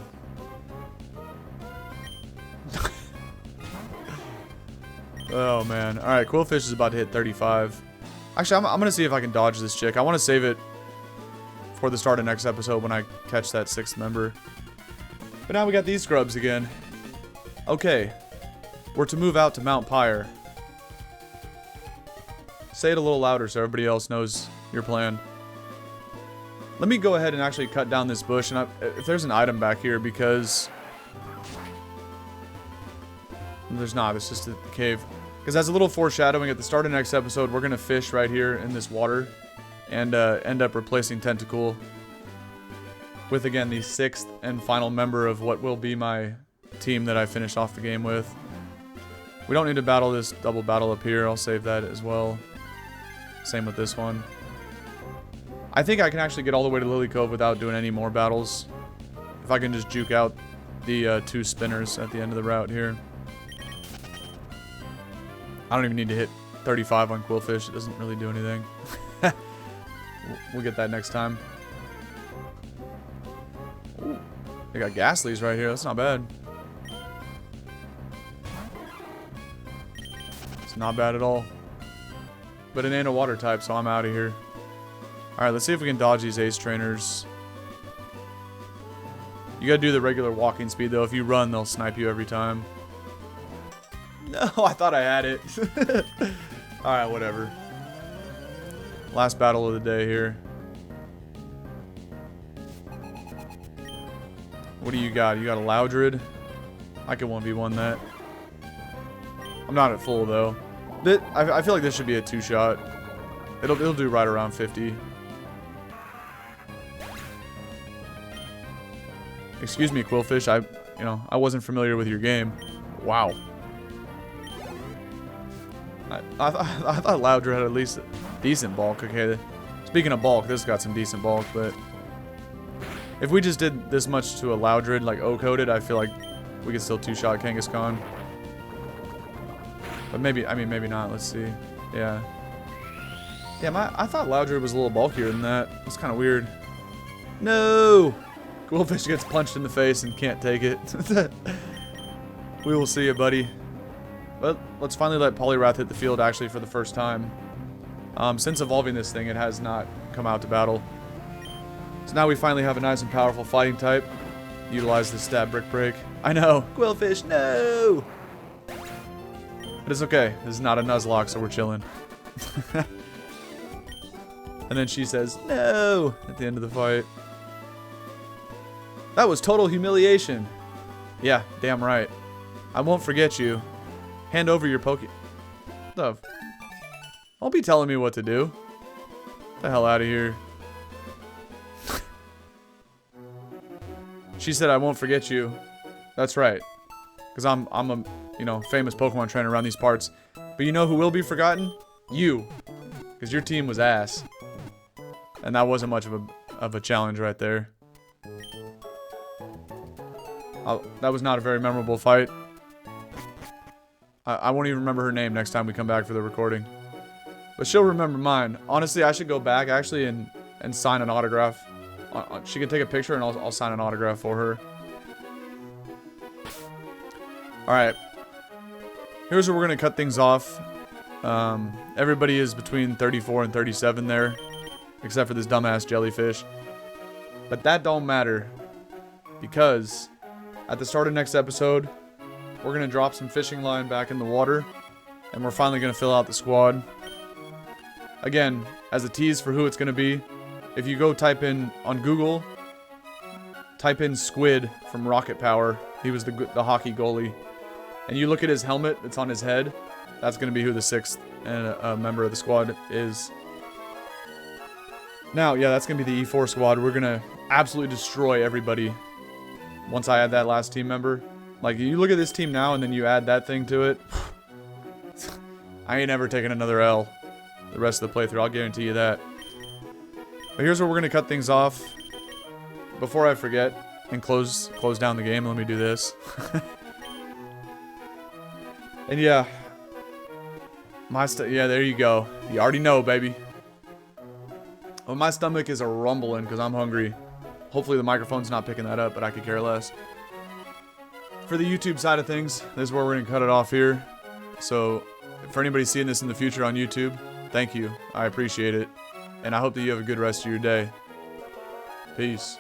[SPEAKER 1] Oh, man. Alright, Quillfish is about to hit 35. Actually, I'm going to see if I can dodge this chick. I want to save it for the start of next episode when I catch that 6th member. But now we got these scrubs again. Okay. We're to move out to Mount Pyre. Say it a little louder so everybody else knows your plan. Let me go ahead and actually cut down this bush. And if there's an item back here, because... There's not. It's just a cave. Because as a little foreshadowing, at the start of next episode, we're going to fish right here in this water. And end up replacing Tentacool. With, again, the 6th and final member of what will be my team that I finish off the game with. We don't need to battle this double battle up here. I'll save that as well. Same with this one. I think I can actually get all the way to Lilycove without doing any more battles. If I can just juke out the 2 spinners at the end of the route here. I don't even need to hit 35 on Quillfish. It doesn't really do anything. We'll get that next time. Ooh, they got Ghastlies right here. That's not bad. It's not bad at all. But it ain't a water type, so I'm out of here. Alright, let's see if we can dodge these ace trainers. You gotta do the regular walking speed, though. If you run, they'll snipe you every time. No, I thought I had it. Alright, whatever. Last battle of the day here. What do you got? You got a Loudred? I can 1v1 that. I'm not at full, though. I feel like this should be a 2-shot. It'll do right around 50. Excuse me, Quillfish. I wasn't familiar with your game. Wow. I thought Loudred had at least decent bulk. Okay, speaking of bulk, this got some decent bulk, but if we just did this much to a Loudred, like O-coded, I feel like we could still 2-shot Kangaskhan. But maybe, I mean, maybe not. Let's see. Yeah. Damn, I thought Loudred was a little bulkier than that. It's kind of weird. No! Quillfish gets punched in the face and can't take it. We will see you, buddy. But let's finally let Poliwrath hit the field, actually, for the first time. Since evolving this thing, it has not come out to battle. So now we finally have a nice and powerful fighting type. Utilize the stab brick break. I know. Quillfish, no! But it's okay. This is not a Nuzlocke, so we're chilling. And then she says, no! At the end of the fight. That was total humiliation. Yeah, damn right. I won't forget you. Hand over your Poke... Stuff. Don't be telling me what to do. Get the hell out of here. She said I won't forget you. That's right. Because I'm a, famous Pokemon trainer around these parts. But you know who will be forgotten? You. Because your team was ass. And that wasn't much of a challenge right there. That was not a very memorable fight. I won't even remember her name next time we come back for the recording. But she'll remember mine. Honestly, I should go back actually and sign an autograph. She can take a picture and I'll sign an autograph for her. Alright. Here's where we're going to cut things off. Everybody is between 34 and 37 there. Except for this dumbass jellyfish. But that don't matter. Because at the start of next episode, we're going to drop some fishing line back in the water. And we're finally going to fill out the squad. Again, as a tease for who it's going to be, if you go type in on Google, type in Squid from Rocket Power. He was the hockey goalie. And you look at his helmet that's on his head. That's going to be who the 6th member of the squad is. Now, yeah, that's going to be the E4 squad. We're going to absolutely destroy everybody once I add that last team member. Like, you look at this team now and then you add that thing to it. I ain't ever taking another L the rest of the playthrough. I'll guarantee you that. But here's where we're going to cut things off. Before I forget and close down the game, let me do this. And yeah. Yeah, there you go. You already know, baby. Well, my stomach is a rumbling because I'm hungry. Hopefully the microphone's not picking that up, but I could care less. For the YouTube side of things, this is where we're going to cut it off here. So, for anybody seeing this in the future on YouTube, thank you. I appreciate it. And I hope that you have a good rest of your day. Peace.